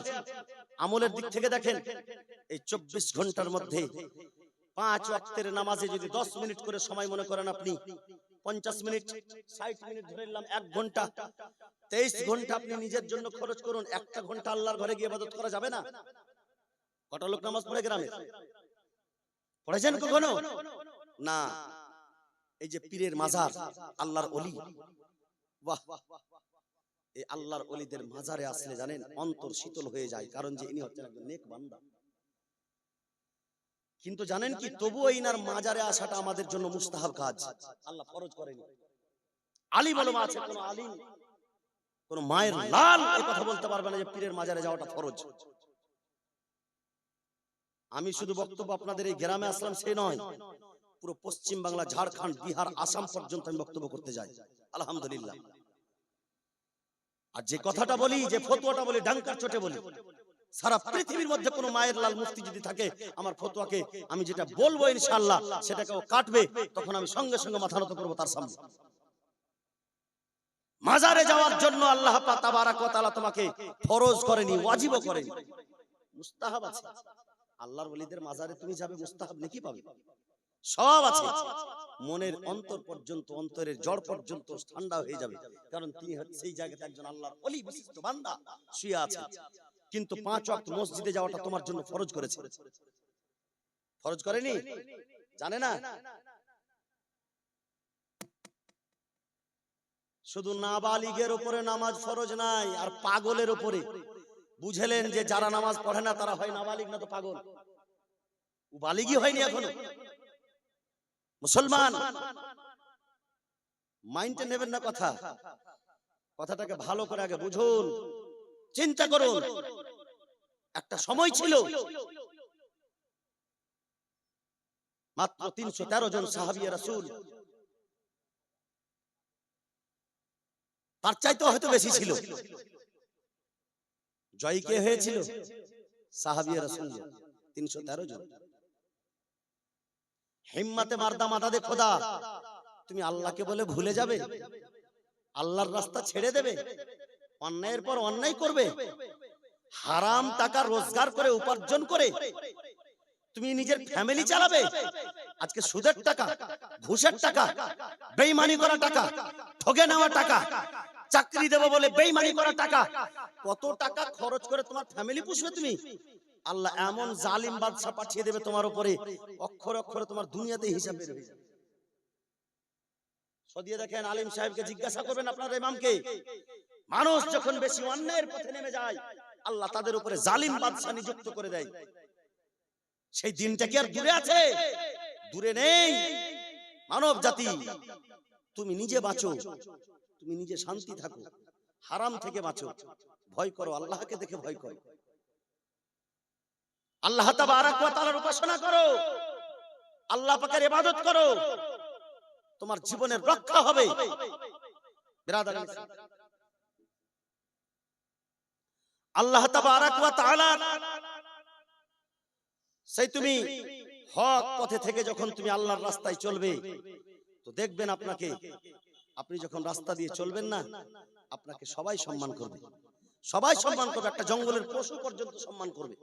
আমলের দিক থেকে দেখেন এই 24 ঘন্টার মধ্যে 5 ওয়াক্তের নামাজে যদি 10 মিনিট করে সময় মনে করেন আপনি, 50 মিনিট, 60 মিনিট ধরে নিলাম 1 ঘন্টা, 23 ঘন্টা আপনি নিজের জন্য খরচ করুন। 1টা ঘন্টা আল্লাহর ঘরে গিয়ে ইবাদত করা যাবে না? কত লোক নামাজ পড়ে গ্রামে? পড়েছেন কখনো? না। এই যে পীরের মাজার, আল্লাহর ওলি, বাহ, এই আল্লাহর ওলিদের মাজারে আসলে জানেন অন্তর শীতল হয়ে যায়, কারণ যে ইনি হচ্ছেন একজন নেক বান্দা। কিন্তু জানেন কি, তবুও ইনার মাজারে আসাটা আমাদের জন্য মুস্তাহাব কাজ, আল্লাহ ফরজ করেনি। আলিম ওলামা আছে, কোন আলিম, কোন মায়ের লাল এই কথা বলতে পারবে না যে পীরের মাজারে যাওয়াটা ফরজ। আমি শুধু বক্তব্য আপনাদের এই গ্রামে আসলাম সেই নয়, পুরো পশ্চিম বাংলা, ঝাড়খণ্ড, বিহার, আসাম পর্যন্ত আমি বক্তব্য করতে যাই, আলহামদুলিল্লাহ। আর যে কথাটা বলি, যে ফতোয়াটা বলি, ডাঙ্কার চোটে বলি, সারা পৃথিবীর মধ্যে কোন মায়ের লাল মুফতি যদি থাকে, আমার ফতোয়াকে আমি যেটা বলবো ইনশাআল্লাহ সেটাকে ও কাটবে, তখন আমি সঙ্গে সঙ্গে মাথা নত করবো তার সামনে। মাজারে যাওয়ার জন্য আল্লাহ পাক তাবারাক ওয়া তাআলা তোমাকে ফরজ করেনি, ওয়াজিবও করেনি, মুস্তাহাব আছে। আল্লাহর ওলিদের মাজারে তুমি যাবে, মুস্তাহাব নেকি পাবে, সব আছে। মনের অন্তর পর্যন্ত, অন্তরের জড় পর্যন্ত ঠান্ডা হয়ে যাবে, কারণ তিনি হচ্ছে সেই জায়গাতে একজন আল্লাহর ওলি বিশিষ্ট বান্দা শুয়ে আছে। কিন্তু 5 ওয়াক্ত মসজিদে যাওয়াটা তোমার জন্য ফরজ করেছে, ফরজ করেনি? জানে না? শুধু নাবালিগের উপরে নামাজ ফরজ নাই, আর পাগলের উপরে। বুঝলেন যে যারা নামাজ পড়ে না তারা হয় নাবালিগ না তো পাগল, বালিগই হয়নি এখনো। মুসলমান মাইন্ডে নেবেন না কথা, কথাটাকে ভালো করে আগে বুঝুন, চিন্তা করুন। একটা সময় ছিল মাত্র 313 জন সাহাবী রাসূল, তার চাইতে হয়তো বেশি ছিল। জয় কে হয়েছিল? সাহাবী রাসূল 313 জন। হিম্মতে মারদা মাদাদে খোদা, তুমি আল্লাহকে বলে ভুলে যাবে, আল্লাহর রাস্তা ছেড়ে দেবে, অন্যায়ের পর অন্যায় করবে, হারাম টাকা রোজগার করে উপার্জন করে তুমি নিজের ফ্যামিলি চালাবে। আজকে সুদের টাকা, ঘুষের টাকা, বেঈমানি করা টাকা, ঠগে নেওয়া টাকা, চাকরি দেব বলে বেঈমানি করা টাকা, কত টাকা খরচ করে তোমার ফ্যামিলি পুষবে তুমি? আল্লাহ এমন জালিম বাদশা পাঠিয়ে দেবে তোমার উপরে, অক্ষরে অক্ষরে তোমার দুনিয়াতে হিসাব বের হয়ে যাবে। সদিয়ে দেখেন, আলিম সাহেবকে জিজ্ঞাসা করবেন আপনার ইমামকে, মানুষ যখন বেশি অন্যায়ের পথে নেমে যায় আল্লাহ তাদের উপরে জালিম বাদশা নিযুক্ত করে দেয়। সেই দিনটা কি আর দূরে আছে? দূরে নেই। মানব জাতি, তুমি নিজে বাঁচো, তুমি নিজে শান্তি থাকো, হারাম থেকে বাঁচো, ভয় করো, আল্লাহকে দেখে ভয় করো, আল্লাহ তাবারক ওয়া তাআলার উপাসনা করো, আল্লাহ পাকের ইবাদত করো, তোমার জীবনের রক্ষা হবে। বিরাদার, আল্লাহ তাবারক ওয়া তাআলা সেই তুমি হক পথে থেকে যখন তুমি আল্লাহর রাস্তায় চলবে, তো দেখবেন আপনাকে, আপনি যখন রাস্তা দিয়ে চলবেন না, আপনাকে সবাই সম্মান করবে, সবাই সম্মান করবে, একটা জঙ্গলের পশু পর্যন্ত সম্মান করবে।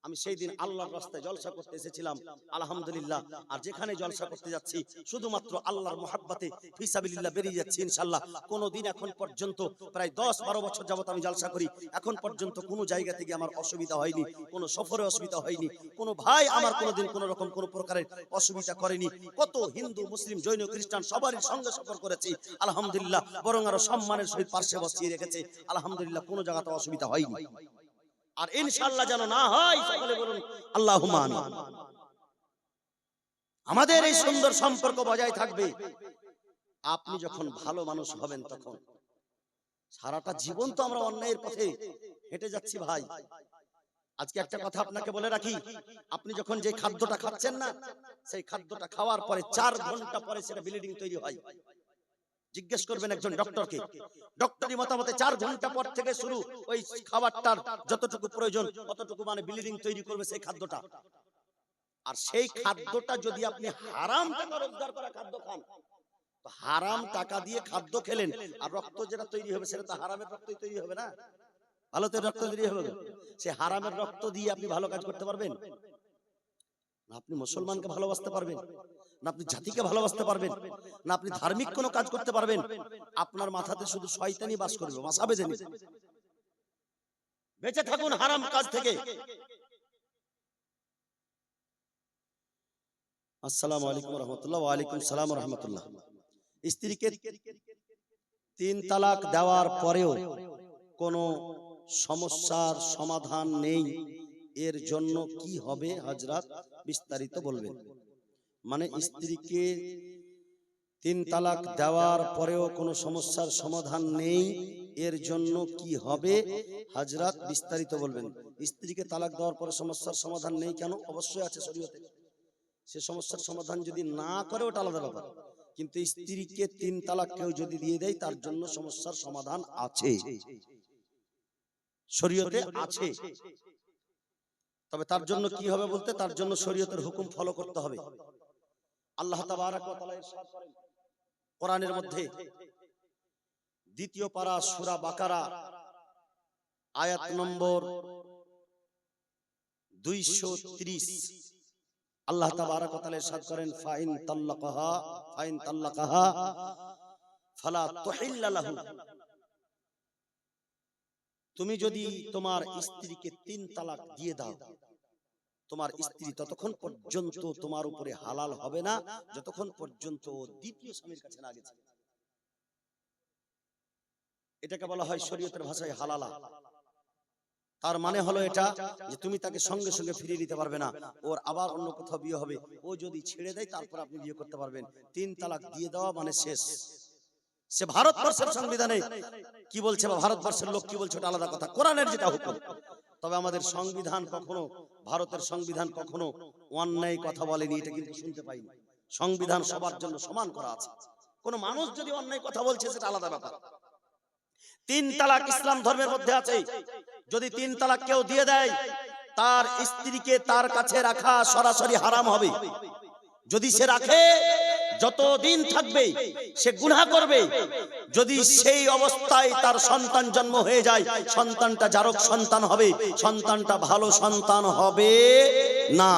আমি সেই দিন আল্লাহর রাস্তায় জলসা করতে এসেছিলাম, আলহামদুলিল্লাহ। আর যেখানে জলসা করতে যাচ্ছি শুধুমাত্র আল্লাহর মহাব্বতে ফিসাবিলিল্লাহ বেরিয়ে যাচ্ছি ইনশাআল্লাহ। কোনোদিন এখন পর্যন্ত, প্রায় 10-12 বছর যাবত আমি জলসা করি, এখন পর্যন্ত কোনো জায়গা থেকে আমার অসুবিধা হয়নি, কোনো সফরে অসুবিধা হয়নি, কোনো ভাই আমার কোনোদিন কোনো রকম কোনো প্রকারের অসুবিধা করেনি। কত হিন্দু, মুসলিম, জৈন, খ্রিস্টান সবারই সঙ্গে সফর করেছি আলহামদুলিল্লাহ, বরং আরো সম্মানের সহিত পাশে বসিয়ে রেখেছে আলহামদুলিল্লাহ, কোনো জায়গাতে অসুবিধা হয়নি। আর ইনশাআল্লাহ যেন না হয়, সকলে বলুন আল্লাহুম্মা আমিন। আমাদের এই সুন্দর সম্পর্ক বজায় থাকবে। আপনি যখন ভালো মানুষ হবেন, তখন সারাটা জীবন তো আমরা অন্যায়ের পথে হেঁটে যাচ্ছি ভাই। আজকে একটা কথা আপনাকে বলে রাখি, আপনি যখন যে খাদ্যটা খাচ্ছেন না, সেই খাদ্যটা খাওয়ার পরে 4 ঘন্টা পরে সেটা ব্লিডিং তৈরি হয়। জিজ্ঞেস করবেন একজন ডক্টরকে, ডক্টরি মতামতে 4 ঘন্টা পর থেকে শুরু ওই খাবারটার যতটুকু প্রয়োজন ততটুকু মানে ব্লিডিং তৈরি করবে সেই খাদ্যটা। আর সেই খাদ্যটা যদি আপনি হারাম টাকা রোজগার করা খাদ্য খান, তো হারাম টাকা দিয়ে খাদ্য খেলেন, আর রক্ত যেটা তৈরি হবে সেটা তো হারামের রক্তই তৈরি হবে না, ভালো তো রক্ত তৈরি হবে। সে হারামের রক্ত দিয়ে আপনি ভালো কাজ করতে পারবেন না? আপনি মুসলমানকে ভালোবাসতে পারবেন না? আপনি জাতিকে ভালোবাসতে পারবেন না? আপনি ধার্মিক কোনো কাজ করতে পারবেন? আপনার মাথাতে শুধু শয়তানি বাস করবে, মাথা বেঁধে নিবে। বেঁচে থাকুন হারাম কাজ থেকে। আসসালামু আলাইকুম ওয়া রাহমাতুল্লাহ। ওয়া আলাইকুম সালাম ওয়া রাহমাতুল্লাহ। স্ত্রীকে 3 তালাক দেওয়ার পরেও কোনো সমস্যার সমাধান নেই, এর জন্য কি হবে হযরত? বিস্তারিত বলবেন। মানে স্ত্রীকে 3 তালাক দেওয়ার পরেও কোনো সমস্যার সমাধান নেই, এর জন্য কি হবে হযরত? বিস্তারিত বলবেন। স্ত্রীকে তালাক দেওয়ার পরে সমস্যার সমাধান নেই কেন? অবশ্যই আছে শরীয়তে। সে সমস্যার সমাধান যদি না করে ওটা আলাদা ব্যাপার, কিন্তু স্ত্রীকে 3 তালাক কেউ যদি দিয়ে দেয় তার জন্য সমস্যার সমাধান আছে, শরীয়তে আছে। তবে তার জন্য কি হবে বলতে, তার জন্য শরীয়তের হুকুম ফলো করতে হবে। আল্লাহ তাবারক ওয়া তাআলা ইরশাদ করেন কোরআনের মধ্যে, 2য় পারা সূরা বাকারা আয়াত নম্বর 230। আল্লাহ তাবারক ওয়া তাআলা ইরশাদ করেন, ফাইন তাল্লাকাহা ফালা তুহিল্লা লাহু। তুমি যদি তোমার স্ত্রীকে 3 তালাক দিয়ে দাও, তোমার স্ত্রী ততক্ষণ পর্যন্ত তোমার উপরে হালাল হবে না যতক্ষণ পর্যন্ত দ্বিতীয় স্বামীর কাছে না গেছে। এটাকে বলা হয় শরীয়তের ভাষায় হালালা। তার মানে হলো এটা যে তুমি তাকে সঙ্গে সঙ্গে ফিরিয়ে নিতে পারবে না, ওর আবার অন্য কোথাও বিয়ে হবে, ও যদি ছেড়ে দেয় তারপর আপনি বিয়ে করতে পারবেন। 3 তালাক দিয়ে দেওয়া মানে শেষ। সে ভারতবর্ষের সংবিধানে কি বলছে বা ভারতবর্ষের লোক কি বলছে ওটা আলাদা কথা, কোরআনের যেটা হুকুম। তবে আমাদের সংবিধান কখনো, ভারতের সংবিধান কখনো অন্যায় কথা বলেনি, এটা কিন্তু শুনতে পাইনি। সংবিধান সবার জন্য সমান করা আছে। কোন মানুষ যদি অন্যায় কথা বলছে সেটা আলাদা ব্যাপার। 3 তালাক ইসলাম ধর্মের মধ্যে আছে। যদি 3 তালাক কেউ দিয়ে দেয়, তার স্ত্রীকে তার কাছে রাখা সরাসরি হারাম হবে। যদি সে রাখে যতদিন থাকবে সে গুনাহ করবে। যদি সেই অবস্থায় তার সন্তান জন্ম হয়ে যায়, সন্তানটা জারক সন্তান হবে, সন্তানটা ভালো সন্তান হবে না।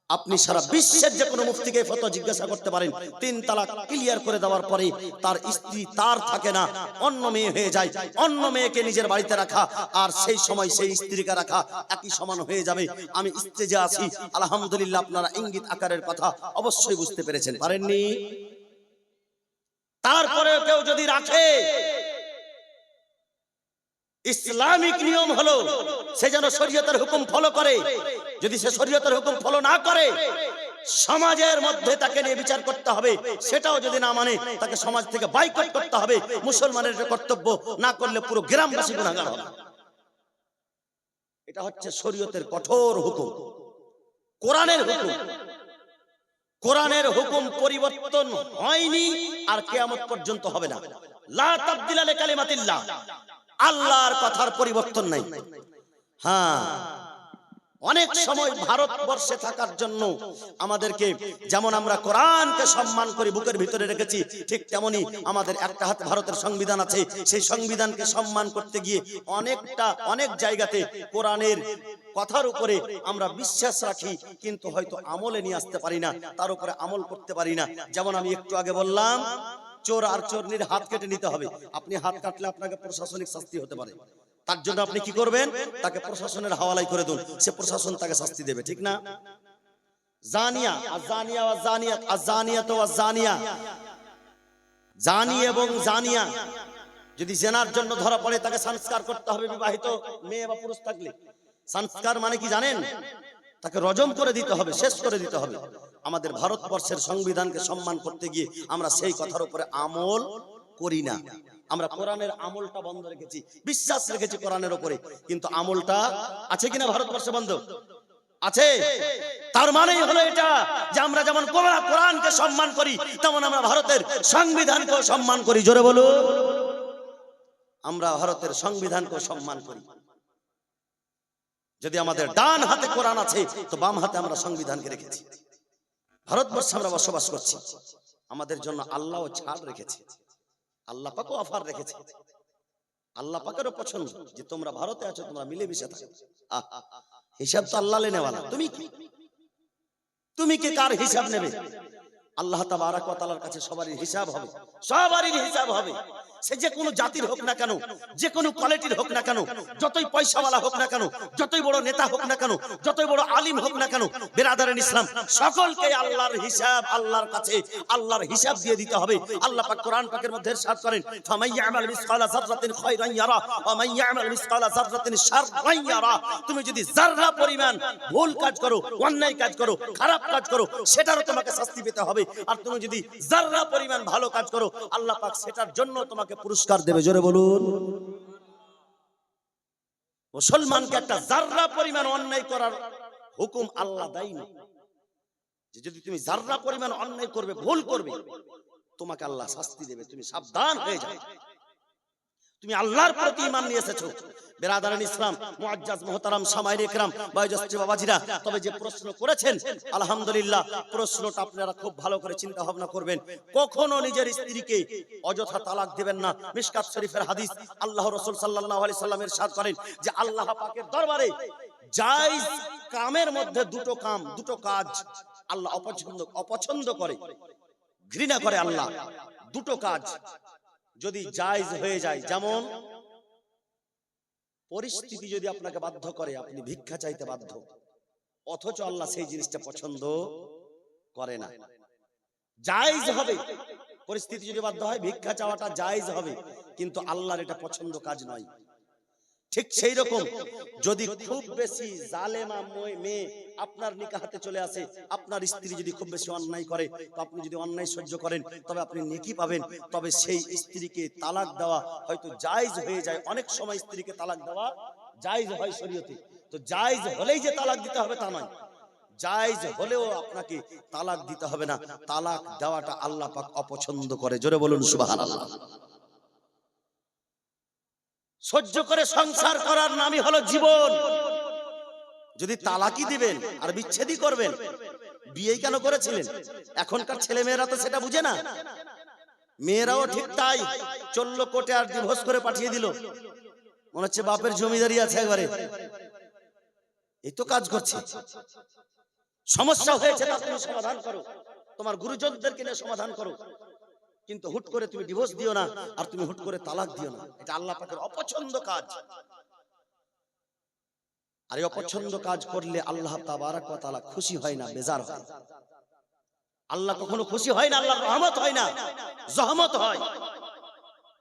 আপনি সারা বিশ্বের যে কোনো মুফতিকে ফতোয়া জিজ্ঞাসা করতে পারেন, 3 তালাক ক্লিয়ার করে দেওয়ার পরে তার স্ত্রী তার থাকে না, অন্য মেয়ে হয়ে যায়। অন্য মেয়েকে নিজের বাড়িতে রাখা আর সেই সময় সেই স্ত্রীকে রাখা একই সমান হয়ে যাবে। আমি স্টেজে আছি, আলহামদুলিল্লাহ আপনারা ইঙ্গিত আকারের কথা অবশ্যই বুঝতে পেরেছেন, পারেননি? তারপরে কেউ যদি রাখে, ইসলামিক নিয়ম হলো সে যেন শরীয়তের হুকুম ফলো করে। যদি সে শরীয়তের হুকুম ফলো না করে, সমাজের মধ্যে তাকে নিয়ে বিচার করতে হবে। সেটাও যদি না মানে, তাকে সমাজ থেকে বয়কট করতে হবে। মুসলমানের কর্তব্য, না করলে পুরো গ্রামবাসী গুনাহগার হবে। এটা হচ্ছে শরীয়তের কঠোর হুকুম, কোরআনের হুকুম। কোরআনের হুকুম পরিবর্তন হয়নি আর কিয়ামত পর্যন্ত হবে না। লা তাবদিলা লিকালিমাতিল্লাহ, আল্লাহর কথার পরিবর্তন নাই। হ্যাঁ, অনেক সময় ভারতবর্ষে থাকার জন্য আমাদেরকে, যেমন আমরা কোরআনকে সম্মান করি, বুকের ভিতরে রেখেছি, ঠিক তেমনি আমাদের একটা হাতে ভারতের সংবিধান আছে। সেই সংবিধানকে সম্মান করতে গিয়ে অনেক জায়গাতে কোরআনের কথার উপরে আমরা বিশ্বাস রাখি, কিন্তু হয়তো আমলে নিয়ে আসতে পারি না, তার উপরে আমল করতে পারি না। যেমন আমি একটু আগে বললাম, চোর আর চোরনির হাত কেটে নিতে হবে। আপনি হাত কাটলে আপনাকে প্রশাসনিক শাস্তি হতে পারে। তার জন্য আপনি কি করবেন? তাকে প্রশাসনের হাওয়ালায় করে দিন, সে প্রশাসন তাকে শাস্তি দেবে, ঠিক না? জানিয়া আজানিয়া ওয়া জানিয়াত আজানিয়াত ওয়া জানিয়া, জানি এবং জানিয়া যদি জেনার জন্য ধরা পড়ে, তাকে সংস্কার করতে হবে। বিবাহিত মেয়ে বা পুরুষ থাকলে সংস্কার মানে কি জানেন? তাকে রজম করে দিতে হবে, শেষ করে দিতে হবে। আমাদের ভারতবর্ষের সংবিধানকে সম্মান করতে গিয়ে আমরা সেই কথার উপরে আমল করি না। আমরা কোরআনের আমলটা বন্ধ রেখেছি, বিশ্বাস রেখেছি কোরআনের উপরে, কিন্তু আমলটা আছে কিনা ভারতবর্ষে বন্ধ আছে। তার মানেই হলো এটা যে আমরা যেমন কোরআনকে সম্মান করি, তেমন আমরা ভারতের সংবিধানকে সম্মান করি। জোরে বলুন, আমরা ভারতের সংবিধানকে সম্মান করি। যদি আমাদের ডান হাতে কোরআন আছে, তো বাম হাতে আমরা সংবিধানকে রেখেছি। ভারতবর্ষে আমরা বসবাস করছি, আমাদের জন্য আল্লাহও ছাড় রেখেছে, আল্লাহ পাকও অফার রেখেছে। আল্লাহ পাকেরও পছন্দ যে তোমরা ভারতে আছো, তোমরা মিলেমিশে থাকো। হিসাব তো আল্লাহ নেওয়ালা, তুমি কি কার হিসাব নেবে? আল্লাহ তাবারাক ওয়া তাআলার কাছে সবারই হিসাব হবে, সবারই হিসাব হবে। সে যে কোনো জাতির হোক না কেন, যে কোনো কোয়ালিটির হোক না কেন, যতই পয়সাওয়ালা হোক না কেন, যতই বড় নেতা হোক না কেন, যতই বড় আলিম হোক না কেন, বিরাদারান ইসলাম, সকলকে আল্লাহর হিসাব, আল্লাহর কাছে আল্লাহর হিসাব দিয়ে দিতে হবে। আল্লাহ পাক কোরআন পাকের মধ্যে ইরশাদ করেন, ফামাইয়ামাল মিসকালা যাররাতিন খায়রান ইয়ারা ওয়া মাইয়ামাল মিসকালা যাররাতিন শাররান ইয়ারা। তুমি যদি যাররা পরিমাণ ভুল কাজ করো, অন্যায় কাজ করো, খারাপ কাজ করো, সেটারও তোমাকে শাস্তি পেতে হবে। আর তুমি যদি যাররা পরিমাণ ভালো কাজ করো, আল্লাহ পাক সেটার জন্য তোমাকে পুরস্কার দেবে। জোরে বলুন। মুসলমানকে একটা যাররা পরিমাণ অন্যায় করার হুকুম আল্লাহ দেয়নি, যে যদি তুমি যাররা পরিমাণ অন্যায় করবে, ভুল করবে, তোমাকে আল্লাহ শাস্তি দেবে। তুমি সাবধান হয়ে যাও। তুমি আল্লাহর প্রতি ঈমান নিয়ে এসেছো। বিরাদারান ইসলাম, মুআজ্জাজ মুহতারাম সামাইরে ইকরাম, বয়োজ্যেষ্ঠ বাবাজিরা, তবে যে প্রশ্ন করেছেন, আলহামদুলিল্লাহ, প্রশ্নটা আপনারা খুব ভালো করে চিন্তা ভাবনা করবেন। কখনো নিজের স্ত্রীকে অযথা তালাক দিবেন না। মিশকাত শরীফের হাদিস, আল্লাহ রাসূল সাল্লাল্লাহু আলাইহি সাল্লাম ইরশাদ করেন যে আল্লাহ পাকের দরবারে জায়েজ কামের মধ্যে দুটো কাজ আল্লাহ অপছন্দ করে, ঘৃণা করে আল্লাহ। দুটো কাজ যদি জায়েজ হয়ে যায়, যেমন পরিস্থিতি যদি আপনাকে বাধ্য করে আপনি ভিক্ষা চাইতে বাধ্য, অথচ আল্লাহ সেই জিনিসটা পছন্দ করে না। জায়েজ হবে পরিস্থিতি যদি বাধ্য হয় ভিক্ষা চাওয়াটা জায়েজ হবে, কিন্তু আল্লাহর এটা পছন্দ কাজ নয়। ঠিক সেই রকম যদি খুব বেশি জালেমা মেয়ে আপনার নিকাহাতে চলে আসে, আপনার স্ত্রী যদি খুব বেশি অন্যায় করে, তো আপনি যদি অন্যায় সহ্য করেন তবে আপনি নেকি পাবেন। তবে সেই স্ত্রীকে তালাক দেওয়া হয়তো জায়েজ হয়ে যায়। অনেক সময় স্ত্রীকে তালাক দেওয়া জায়েজ হয় শরীয়তে। তো জায়েজ হলেই যে তালাক দিতে হবে তা নয়, জায়েজ হলেও আপনাকে তালাক দিতে হবে না। তালাক দেওয়াটা আল্লাহ পাক অপছন্দ করে। জোরে বলুন সুবহানাল্লাহ। সহ্য করে সংসার করার নামই হলো জীবন। যদি তালাকি দিবেন আর বিচ্ছেদই করবেন, বিয়ে কেন করেছিলেন? এখনকার ছেলে মেয়েরা তো সেটা বুঝে না। মেয়েরাও ঠিক তাই, চললো কোর্টে আর ডিভোর্স করে পাঠিয়ে দিল, মনে হচ্ছে বাপের জমিদারি আছে একবারে। এই তো কাজ করছে। সমস্যা হয়েছে তা তুমি সমাধান করো, তোমার গুরুজনদেরকে নিয়ে সমাধান করো, কিন্তু হুট করে তুমি ডিভোর্স দিও না, আর তুমি হুট করে তালাক দিও না। এটা আল্লাহ পাকের অপছন্দ কাজ। আর এই অপছন্দ কাজ করলে আল্লাহ তাবারক ওয়া তাআলা খুশি হয় না, বেজার হয়। আল্লাহ কখনো খুশি হয় না, আল্লাহর রহমত হয় না, জহমত হয়।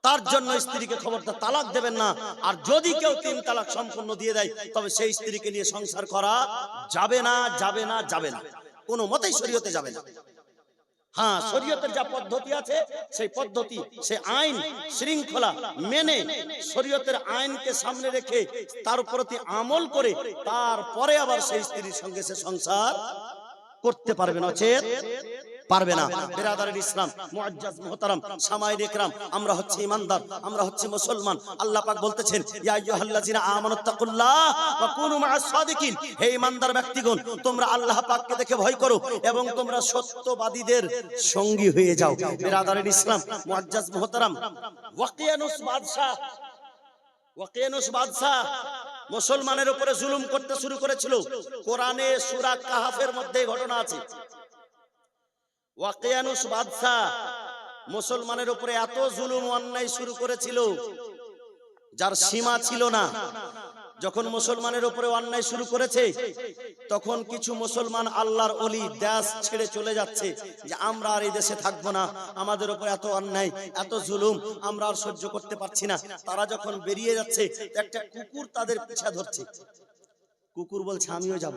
তার জন্য স্ত্রীকে খবরদার তালাক দেবেন না। আর যদি কেউ 3 তালাক সম্পূর্ণ দিয়ে দেয়, তবে সেই স্ত্রীকে নিয়ে সংসার করা যাবে না, যাবে না, যাবে না, কোনো মতেই শরীয়তে যাবে না। হ্যাঁ, শরীয়তের যা পদ্ধতি আছে সেই পদ্ধতি, সেই আইন শৃঙ্খলা মেনে, শরীয়তের আইনকে সামনে রেখে তার প্রতি আমল করে তারপরে আবার সেই স্ত্রীর সঙ্গে সে সংসার করতে পারবে, নচেত পারবে না। বিরাদারের ইসলাম, মুআজ্জাজ মুহতারাম সামাইয়ে ইকরাম, আমরা হচ্ছে ইমানদার, আমরা হচ্ছে মুসলমান। আল্লাহ পাক বলতেছেন, ইয়া আইয়ুহাল্লাযিনা আমানুত্তাকুল্লাহ ওয়া কুনু মা'আস সাদিকিন। হে ইমানদার ব্যক্তিগণ, তোমরা আল্লাহ পাককে দেখে ভয় করো এবং তোমরা সত্যবাদীদের সঙ্গী হয়ে যাও। বিরাদারের ইসলাম, মুআজ্জাজ মুহতারাম, ওয়াকিয়ানুস বাদশা মুসলমানের উপরে জুলুম করতে শুরু করেছিল। কোরআনে সূরা কাহাফের মধ্যে ঘটনা আছে। ওয়াকিয়ানুস বাদশা মুসলমানের উপরে এত জুলুম অন্যায় শুরু করেছিল যার সীমা ছিল না। যখন মুসলমানের উপরে অন্যায় শুরু করেছে, তখন কিছু মুসলমান আল্লাহর ওলি দেশ ছেড়ে চলে যাচ্ছে, যে আমরা আর এই দেশে থাকবো না, আমাদের উপর এত অন্যায়, এত জুলুম আমরা আর সহ্য করতে পারছি না। তারা যখন বেরিয়ে যাচ্ছে, একটা কুকুর তাদের পিছা ধরছে। কুকুর বলছে আমিও যাব।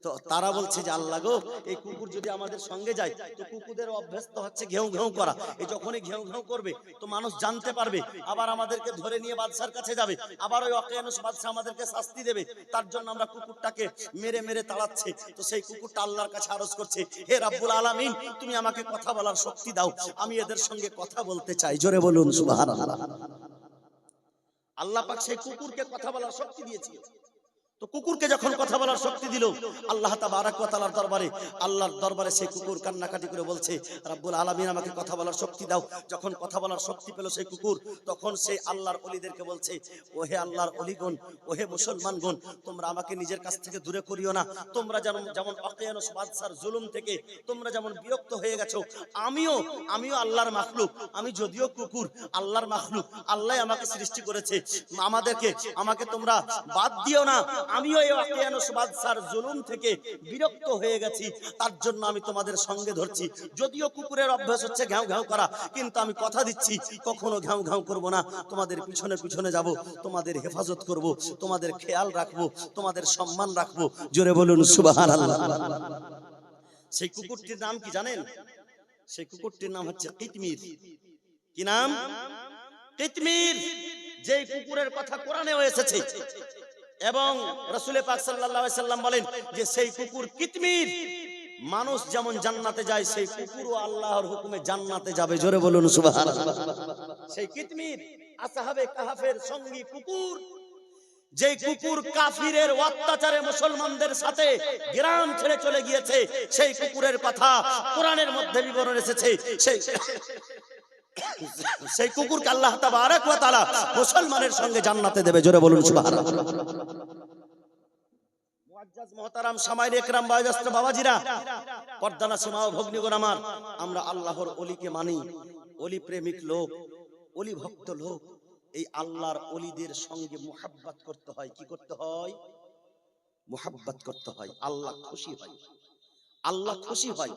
তো তারা বলছে যে আল্লাহ গো, এই কুকুর যদি আমাদের সঙ্গে যায়, তো কুকুরদের অভ্যস্ত হচ্ছে ঘেউ ঘেউ করা, এই যখনই ঘেউ ঘেউ করবে তো মানুষ জানতে পারবে, আবার আমাদেরকে ধরে নিয়ে বাদশার কাছে যাবে, আবার ওই ওয়াকিয়ানুস বাদশা আমাদেরকে শাস্তি দেবে। তার জন্য আমরা কুকুরটাকে মেরে মেরে তাড়াচ্ছে। তো সেই কুকুরটা আল্লাহর কাছে আরজ করছে, হে রাব্বুল আলামিন, তুমি আমাকে কথা বলার শক্তি দাও, আমি এদের সঙ্গে কথা বলতে চাই। জোরে বলুন সুবহানাল্লাহ। আল্লাহ পাক সেই কুকুরকে কথা বলার শক্তি দিয়েছিল। তো কুকুরকে যখন কথা বলার শক্তি দিল, আল্লাহ তাবারক ওয়া তাআলার দরবারে, আল্লাহর দরবারে সেই কুকুর কান্নাকাটি করে বলছে, রাব্বুল আলামিন আমাকে কথা বলার শক্তি দাও। যখন কথা বলার শক্তি পেল সেই কুকুর, তখন সেই আল্লাহর ওলিদেরকে বলছে, ওহে আল্লাহর ওলিগণ, ওহে মুসলমানগণ, তোমরা আমাকে নিজের কাছ থেকে দূরে করিও না। তোমরা যেমন ওয়াকিয়ানুস বাদশার জুলুম থেকে তোমরা যেমন বিরক্ত হয়ে গেছো, আমিও আল্লাহর মাখলুক। আমি যদিও কুকুর, আল্লাহর মাখলুক, আল্লাহ আমাকে সৃষ্টি করেছে। আমাকে তোমরা বাদ দিও না। আমিও এই ওয়াকিয়ানুস বাদশার জুলুম থেকে বিরক্ত হয়ে গেছি, তার জন্য আমি তোমাদের সঙ্গে ধরছি। যদিও কুকুরের অভ্যাস হচ্ছে ঘ্যাউ ঘ্যাউ করা, কিন্তু আমি কথা দিচ্ছি কখনো ঘ্যাউ ঘ্যাউ করব না। তোমাদের পিছনে পিছনে যাব, তোমাদের হেফাজত করব, তোমাদের খেয়াল রাখবো, তোমাদের সম্মান রাখবো। জোরে বলুন সুবহানাল্লাহ। সেই কুকুরটির নাম কি জানেন? সেই কুকুরটির নাম হচ্ছে কিতমির। কি নাম? কিতমির। যেই কুকুরের কথা কোরআনেও এসেছে এবং রাসূল পাক সাল্লাল্লাহু আলাইহি সাল্লাম বলেন যে সেই কুকুর কিতমির, মানুষ যেমন জান্নাতে যায়, সেই কুকুরও আল্লাহর হুকুমে জান্নাতে যাবে। জোরে বলুন সুবহানাল্লাহ। সেই কিতমির আসহাবে কাহাফের সঙ্গী কুকুর, যেই কুকুর কাফিরের অত্যাচারে মুসলমানদের সাথে গ্রাম ছেড়ে চলে গিয়েছে, সেই কুকুরের কথা কোরআনের মধ্যে বিবরণ এসেছে। সেই কুকুরকে আল্লাহ তাবারক ওয়া তাআলা মুসলমানের সঙ্গে জান্নাতে দেবে। জোরে বলুন সুবহানাল্লাহ। মুআজ্জাজ মুহতারাম সামাইয়ে ইকরাম বয়োজ্যেষ্ঠ বাবাজিরা, পর্দানাসীন মা ও ভগ্নীগণ আমার, আমরা আল্লাহর ওলিকে মানি, ওলি প্রেমিক লোক, ওলি ভক্ত লোক। এই আল্লাহর ওলিদের সঙ্গে মুহাব্বত করতে হয়। কি করতে হয়? মুহাব্বত করতে হয়। আল্লাহ খুশি হয়, আল্লাহ খুশি হয়।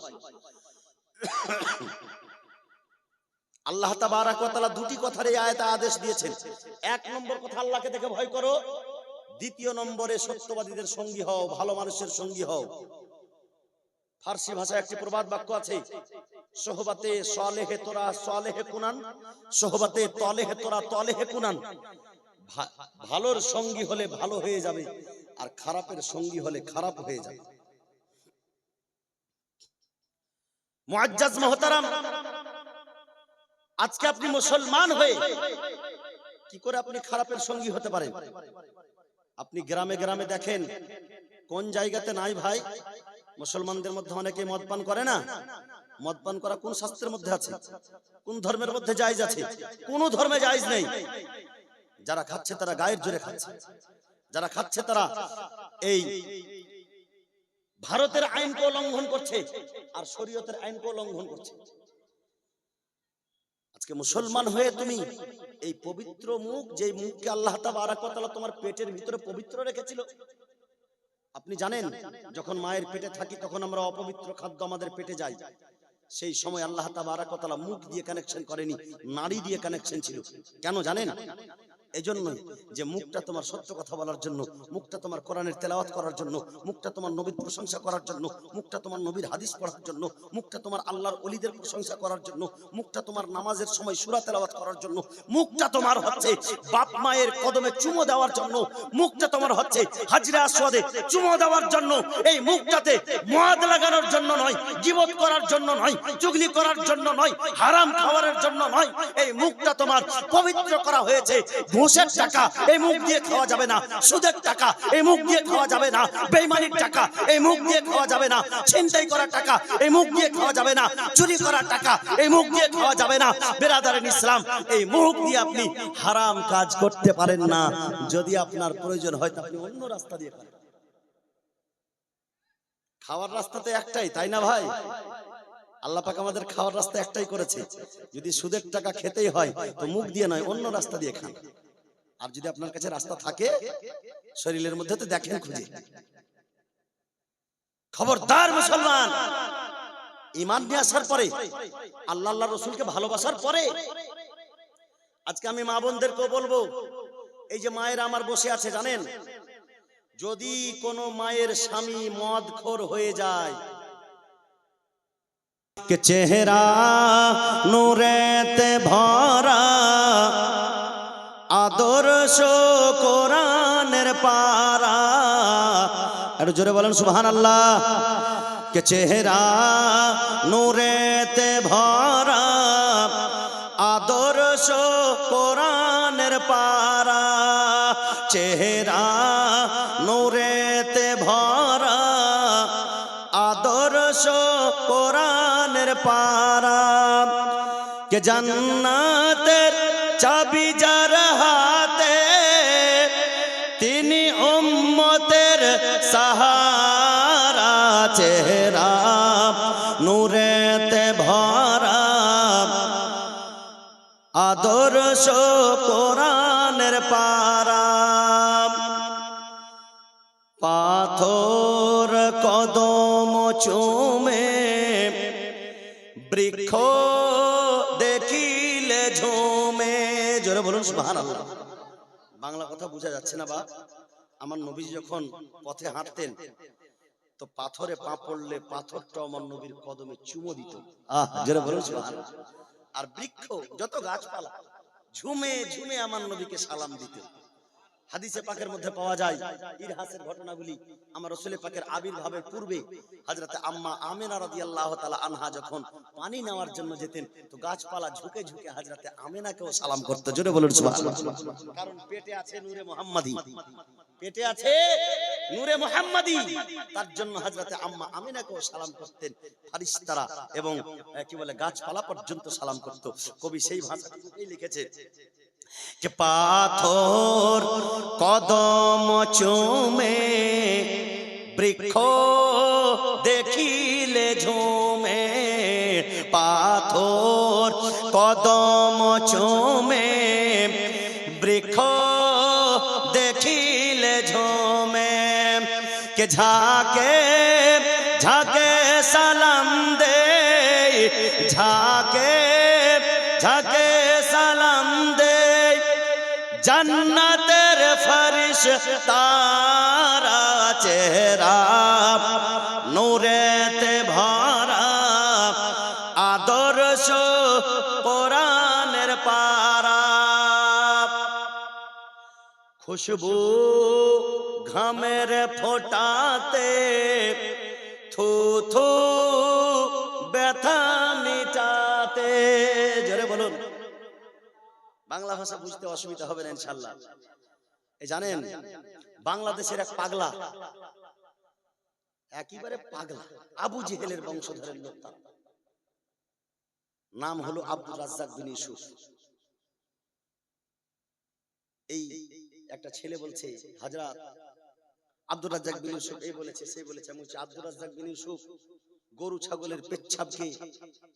আল্লাহ তাবারাক ওয়া তাআলা দুটি কথার এই আয়াতে আদেশ দিয়েছেন। এক নম্বর কথা, আল্লাহকে দেখে ভয় করো। দ্বিতীয় নম্বরে, সত্যবাদীদের সঙ্গী হও, ভালো মানুষের সঙ্গী হও। ফার্সি ভাষায় একটি প্রবাদ বাক্য আছে, সোহবাতে সালেহে তোরা সালেহে কুনান, সোহবাতে তলেহে তোরা তলেহে কুনান। ভালোর সঙ্গী হলে ভালো হয়ে যাবে, আর খারাপের সঙ্গী হলে খারাপ হয়ে যাবে। মুআজ্জাজ মুহতারাম, আজকে আপনি মুসলমান হয়ে কি করে আপনি খারাপের সঙ্গী হতে পারেন? আপনি গ্রামে গ্রামে দেখেন, কোন জায়গাতে নাই ভাই? মুসলমানদের মধ্যে অনেকে মদ পান করে না। মদ পান করা কোন শাস্ত্রের মধ্যে আছে? কোন ধর্মের মধ্যে জায়েজ আছে? কোন ধর্মে জায়েজ নেই। যারা খাচ্ছে তারা গায়ের জোরে খাচ্ছে, যারা খাচ্ছে তারা এই ভারতের আইনকে লঙ্ঘন করছে আর শরীয়তের আইনকে লঙ্ঘন করছে। আজকে মুসলমান হয়ে তুমি এই পবিত্র মুখ, যে মুখকে আল্লাহ তাবারাক ওয়া তাআলা তোমার পেটের ভিতরে পবিত্র রেখেছিল, আপনি জানেন যখন মায়ের পেটে থাকি তখন আমরা অপবিত্র খাদ্য আমাদের পেটে যায়। সেই সময় আল্লাহ তাবারাক ওয়া তাআলা মুখ দিয়ে কানেকশন করেনি, নারী দিয়ে কানেকশন ছিল। কেন জানেন? এজন্য যে মুখটা তোমার সত্য কথা বলার জন্য, মুখটা তোমার কোরআনের তেলাওয়াত করার জন্য, মুখটা তোমার নবীর প্রশংসা করার জন্য, মুখটা তোমার নবীর হাদিস পড়ার জন্য, মুখটা তোমার আল্লাহর ওলিদের প্রশংসা করার জন্য, মুখটা তোমার নামাজের সময় সূরা তেলাওয়াত করার জন্য, মুখটা তোমার হচ্ছে বাপ মায়ের কদমে চুমো দেওয়ার জন্য, মুখটা তোমার হচ্ছে হাজরে আসওয়াদে চুমো দেওয়ার জন্য। এই মুখটাতে মদ লাগানোর জন্য নয়, গীবত করার জন্য নয়, চুগলি করার জন্য নয়, হারাম খাওয়ার জন্য নয়। এই মুখটা তোমার পবিত্র করা হয়েছে। ঘুষের টাকা এই মুখ দিয়ে খাওয়া যাবে না, সুদের টাকা এই মুখ দিয়ে খাওয়া যাবে না, বেঈমানির টাকা এই মুখ দিয়ে খাওয়া যাবে না, ছিনতাই করা টাকা এই মুখ দিয়ে খাওয়া যাবে না, চুরি করা টাকা এই মুখ দিয়ে খাওয়া যাবে না। বেরাদারিন ইসলাম, এই মুখ দিয়ে আপনি হারাম কাজ করতে পারেন না। যদি আপনার প্রয়োজন হয় আপনি অন্য রাস্তা দিয়ে খান। খাওয়ার রাস্তা তো একটাই, তাই না ভাই? আল্লাহ পাক আমাদের খাওয়ার রাস্তা একটাই করেছে। যদি সুদের টাকা খেতেই হয় তো মুখ দিয়ে নয়, অন্য রাস্তা দিয়ে খান। আর যদি আপনার কাছে রাস্তা থাকে শরীরের মধ্যে, তো দেখেন খুঁজে। খবরদার মুসলমান, ঈমান নিয়ে আসার পরে, আল্লাহ আল্লাহর রাসূলকে ভালোবাসার পরে, আজকে আমি মা বোনদেরকেও বলবো, এই যে মায়েরা আমার বসে আছে, জানেন যদি কোনো মায়ের স্বামী মদখোর হয়ে যায়, কে চেহারা নূরেতে ভরা, আদর্শ কোরআনের পারা, একটু জোরে বলেন সুবহানাল্লাহ। কে চেহারা নূরেতে ভরা, আদর্শ কোরআনের পারা, চেহারা নূরেতে ভরা, আদর্শ কোরআনের পারা, কে জান্নাতের চাবি যার হাতে, তিনি উম্মতের সাহারা, চেহারা নূরেতে ভরা, আদর্শ কোরআনের পারা, পাথর কদম চুমে বৃক্ষ দেখিলে ঝুমে। জোরে বলুন সুবহানাল্লাহ। বাংলা কথা বোঝা যাচ্ছে না বা? আমার নবীজি যখন পথে হাঁটতেন তো পাথরে পা পড়লে পাথরটা আমার নবীর কদমে চুমো দিত। জোরে বলুন সুবহানাল্লাহ। আর বৃক্ষ, যত গাছপালা ঝুমে ঝুমে আমার নবীকে সালাম দিত। হাদিসে পাকের মধ্যে পাওয়া যায় ইরহাসের ঘটনাগুলি। আমার রাসূল পাকের আবির্ভাবের পূর্বে হযরতে আম্মা আমিনা রাদিয়াল্লাহু তাআলা আনহা যখন পানি নেওয়ার জন্য যেতেন তো গাছপালা ঝুঁকে ঝুঁকে হযরতে আমিনাকেও সালাম করত। জোরে বলুন সুবহানাল্লাহ। কারণ পেটে আছে নূরে মুহাম্মাদি, পেটে আছে নূরে মুহাম্মাদি, তার জন্য হযরতে আম্মা আমিনাকেও সালাম করতেন ফেরেশতারা, এবং কি বলে গাছপালা পর্যন্ত সালাম করত। কবি সেই ভাষাটি লিখেছে যে পাথর কদম চুমে বৃক্ষ দেখিলে ঝুমে, পাথর কদম চুমে বৃক্ষ দেখিলে ঝুমে, কে ঝাঁকে ঝাঁকে সালাম দে, ঝাঁকে ঝাঁকে সালাম দে জান্নাতের ফেরেশতারা চেহারা নূরেতে ভরা আদর্শ কোরআনের পারা খুশবু ঘামের ফোঁটাতে থু থু ব্যথা মিটাতে। জোরে বলুন। বাংলা ভাষা বুঝতে অসুবিধা হবে না ইনশাআল্লাহ। এই জানেন বাংলাদেশের এক পাগলা, একেবারে পাগলা, আবু জেহেলের বংশধরের লোক, তার নাম হলো আব্দুর রাজ্জাক বিন ইউসুফ। এই একটা ছেলে বলছে হযরত আব্দুর রাজ্জাক বিন ইউসুফ এই বলেছে সেই বলেছে, আমি বলছি আব্দুর রাজ্জাক বিন ইউসুফ গরু ছাগলের পেচ্ছাপকে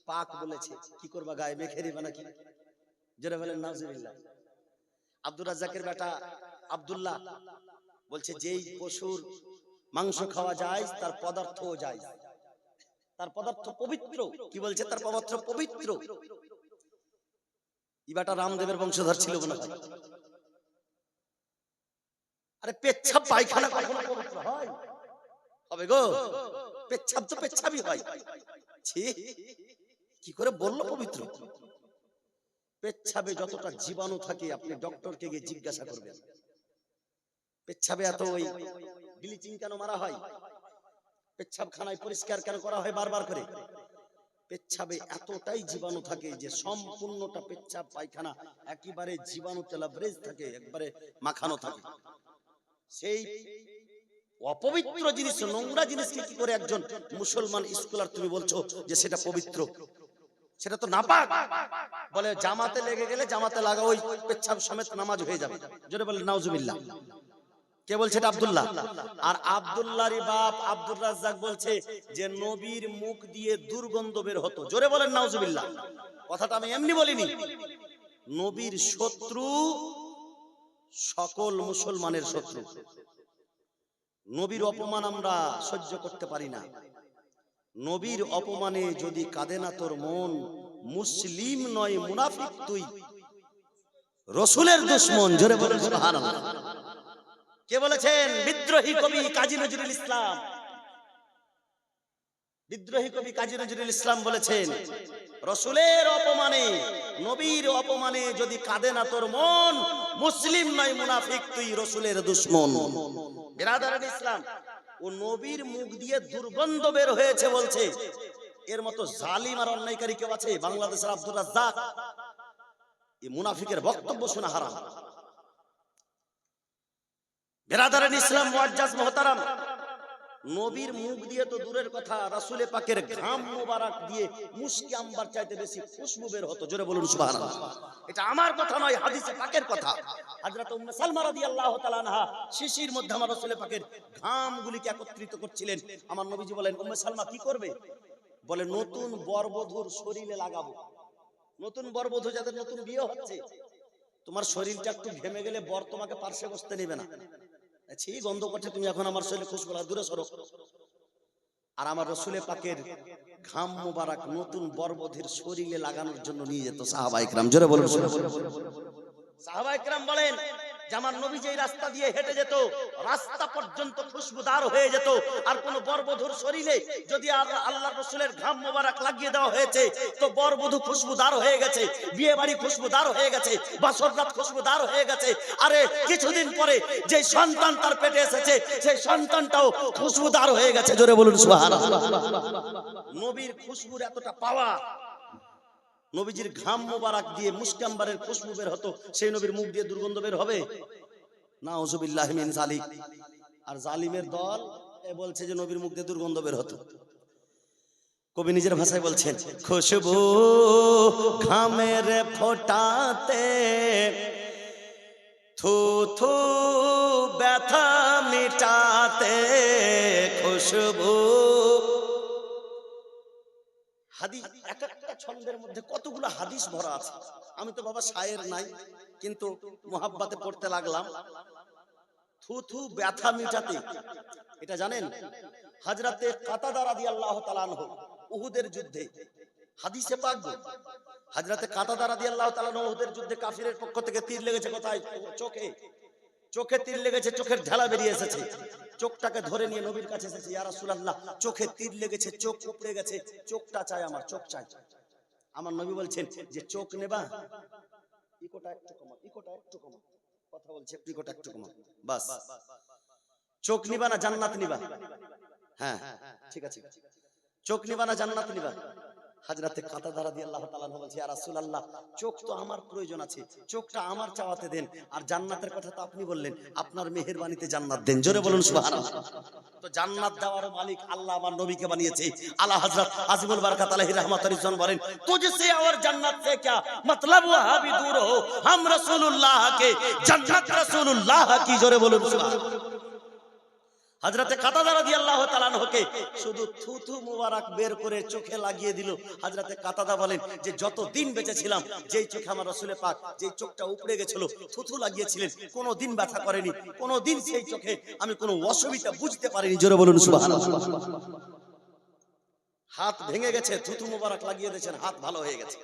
পাক বলেছে, কি করবা গায়ে মেখে দিবা নাকি? যারা বলেন নাউজুবিল্লাহ। আব্দুর রাজ্জাকের বেটা আব্দুল্লাহ বলছে যেই পশুর মাংস খাওয়া যায় তার পদার্থও যায়, তার পদার্থ পবিত্র। কি বলছে? তার পদার্থ পবিত্র। এই বেটা রামদেবের বংশধর ছিল মনে হয়। আরে পেচ্ছাপ পায়খানা কখনো পবিত্র হয়? হবে গো? পেচ্ছাপ তো পেচ্ছাপই হয়। ছি, কি করে বললো পবিত্র? পেচ্ছাবে যতটা জীবাণু থাকে আপনি ডক্টরকে গিয়ে জিজ্ঞাসা করবেন। পেচ্ছাবে এত ওই ব্লিচিং কেন মারা হয়? পেচ্ছাবখানায় পরিষ্কার কেন করা হয় বারবার করে? পেচ্ছাবে এতটাই জীবাণু থাকে যে সম্পূর্ণটা পেচ্ছাব পায়খানা একেবারে জীবাণুতে লাবরেজ থাকে, একবারে মাখানো থাকে। সেই অপবিত্র জিনিস, নোংরা জিনিসকে কি করে একজন মুসলমান স্কলার তুমি বলছো যে সেটা পবিত্র? সেটা তো নাপাক। বলে জামাতে লেগে গেলে জামাতে লাগা ওই পেচ্ছাব সমেত নামাজ হয়ে যাবে। জোরে বলে নাউজুবিল্লাহ। কে বলছে? এটা আব্দুল্লাহ। আর আব্দুল্লাহরই বাপ আব্দুর রাজ্জাক বলছে যে নবীর মুখ দিয়ে দুর্গন্ধ বের হতো। জোরে বলেন নাউজুবিল্লাহ। কথাটা আমি এমনি বলিনি। নবীর শত্রু সকল মুসলমানের শত্রু। নবীর অপমান আমরা সহ্য করতে পারি না। নবীর অপমানে যদি কাঁদে না তোর মন, মুসলিম নয় মুনাফিক তুই, রাসূলের দুশমন। জোরে বলেন সুবহানাল্লাহ। কে বলেছেন? বিদ্রোহী কবি কাজী নজরুল ইসলাম। বিদ্রোহী কবি কাজী নজরুল ইসলাম বলেছেন রাসূলের অপমানে, নবীর অপমানে যদি কাঁদে না তোর মন, মুসলিম নয় মুনাফিক তুই, রাসূলের দুশমন। বিরাদারান ইসলাম, ও নবীর মুখ দিয়ে দুর্গন্ধ বের হয়েছে বলছে। এর মতো জালিম আর অন্যায়কারী কেউ আছে বাংলাদেশের? আব্দুর রাজ্জাক। এই মুনাফিকের বক্তব্য শোনা হারাম। বিরাদারান ইসলাম মুআজ্জাজ মুহতারাম, নবীর মুখ দিয়ে তো দূরের কথা, রাসূলে পাকের ঘাম মোবারক দিয়ে মুশকি আম্বার চাইতে বেশি খুশবু বের হতো। জোরে বলুন সুবহানাল্লাহ। এটা আমার কথা নয়, হাদিসে পাকের কথা। হযরত উম্মে সালমা রাদিয়াল্লাহু তাআলা আনহা শিশির মধ্যে আমার রাসূলে পাকের ঘামগুলিকে একত্রিত করছিলেন। আমার নবীজি বলেন, উম্মে সালমা কি করবে? বলে নতুন বরবধূর শরীরে লাগাবো। নতুন বরবধূ যাদের নতুন বিয়ে হচ্ছে, তোমার শরীরটা একটু ঘেমে গেলে বর তোমাকে পার্শ্বে বসতে নেবে না। ছি, গন্ধ করছে, তুমি এখন আমার শরীরে খুশবু লাগা, দূরে সরো। আর আমার রাসূলে পাকের ঘাম মোবারক নতুন বরবধূর শরীরে লাগানোর জন্য নিয়ে যেত সাহাবায়ে কেরাম। জোরে বলুন। সাহাবায়ে কেরাম বলেন যে আমার নবী যেই রাস্তা দিয়ে হেঁটে যেত, রাস্তা পর্যন্ত খুশবুদার হয়ে যেত। আর কোন বরবধূর শরীরে যদি আল্লাহর রাসূলের ঘাম মোবারক লাগিয়ে দেওয়া হয়েছে, তো বরবধূ খুশবুদার হয়ে গেছে, বিয়ে বাড়ি খুশবুদার হয়ে গেছে, বাসর রাত খুশবুদার হয়ে গেছে। আরে কিছুদিন পরে যে সন্তান তার পেটে এসেছে, সেই সন্তানটাও খুশবুদার হয়ে গেছে। জোরে বলুন সুবহানাল্লাহ। নবীর খুশবুর এতটা পাওয়ার। নবীজির ঘাম মোবারক দিয়ে মুশকি আম্বারের খুশবু বের হতো, সেই নবীর মুখ দিয়ে দুর্গন্ধ বের হবে? নাউজুবিল্লাহি মিন যালিক। আর জালিমের দল বলছে যে নবীর মুখ দিয়ে দুর্গন্ধ বের হতো। কবি নিজের ভাষায় বলছেন, খুশবু ঘামের ফোঁটাতে থু থু ব্যথা মিটাতে, খুশবু। হাদিস, একটা ছন্দের মধ্যে কতগুলো হাদিস ভরা আছে। আমি তো বাবা শায়ের নাই, কিন্তু মুহাব্বতে পড়তে লাগলাম। থু থু ব্যথা মিটাতে, এটা জানেন হযরতে কাতাদা রাদিয়াল্লাহু তাআলা আনহু উহুদের যুদ্ধে, হাদিসে পাক হযরতে কাতাদা রাদিয়াল্লাহু তাআলা উহুদের যুদ্ধে কাফিরের পক্ষ থেকে তীর লেগেছে কোথায়? চোখে। চোখে তীর লেগেছে, চোখের ঢালা বেরিয়ে এসেছে। চোখটাকে ধরে নিয়ে নবীর কাছে এসেছে, ইয়া রাসূলুল্লাহ চোখে তীর লেগেছে, চোখ উপড়ে গেছে, চোখটা চাই আমার, চোখ চাই। আমার নবী বলছেন যে চোখ নেবা, ইকোটা একটু কমা, ইকোটা একটু কমা, কথা বলছে একটু, ইকোটা একটু কমা, বাস। চোখ নিবা না জান্নাত নিবা? হ্যাঁ ঠিক আছে, চোখ নিবা না জান্নাত নিবা? হযরতে কাতাদা রাদিয়াল্লাহু তাআলা বলছে, ইয়া রাসূলুল্লাহ চোখ তো আমার প্রয়োজন আছে, চোখটা আমার চাওয়াতে দেন, আর জান্নাতের কথা তো আপনি বললেন, আপনার মেহেরবানিতে জান্নাত দেন। জোরে বলুন সুবহানাল্লাহ। তো জান্নাত দেওয়ার মালিক আল্লাহ আমার নবীকে বানিয়েছে। আলা হযরত আজিমুল বারাকাত আলাইহি রাহমাতুল্লাহ বলেন, तुझसे और जन्नत से क्या मतलब, वहां भी दूर हो, हम रसूलुल्लाह के जन्नत रसूलुल्लाह की। জোরে বলুন সুবহানাল্লাহ। হযরতে কাতাদা রাদিয়াল্লাহু তাআলা আনহুকে শুধু থুথু মুবারক বের করে চোখে লাগিয়ে দিল। হযরতে কাতাদা বলেন যে যত দিন বেঁচে ছিলাম, যেই চোখে আমার রাসূল পাক যেই চোখটা উপড়ে গেছিল থুথু লাগিয়েছিলেন, কোনো দিন ব্যথা করেনি, কোনো দিন সেই চোখে আমি কোনো অসুবিধা বুঝতে পারিনি। জোরে বলুন সুবহানাল্লাহ। হাত ভেঙে গেছে, থুথু মুবারক লাগিয়ে দিয়েছেন, হাত ভালো হয়ে গেছে।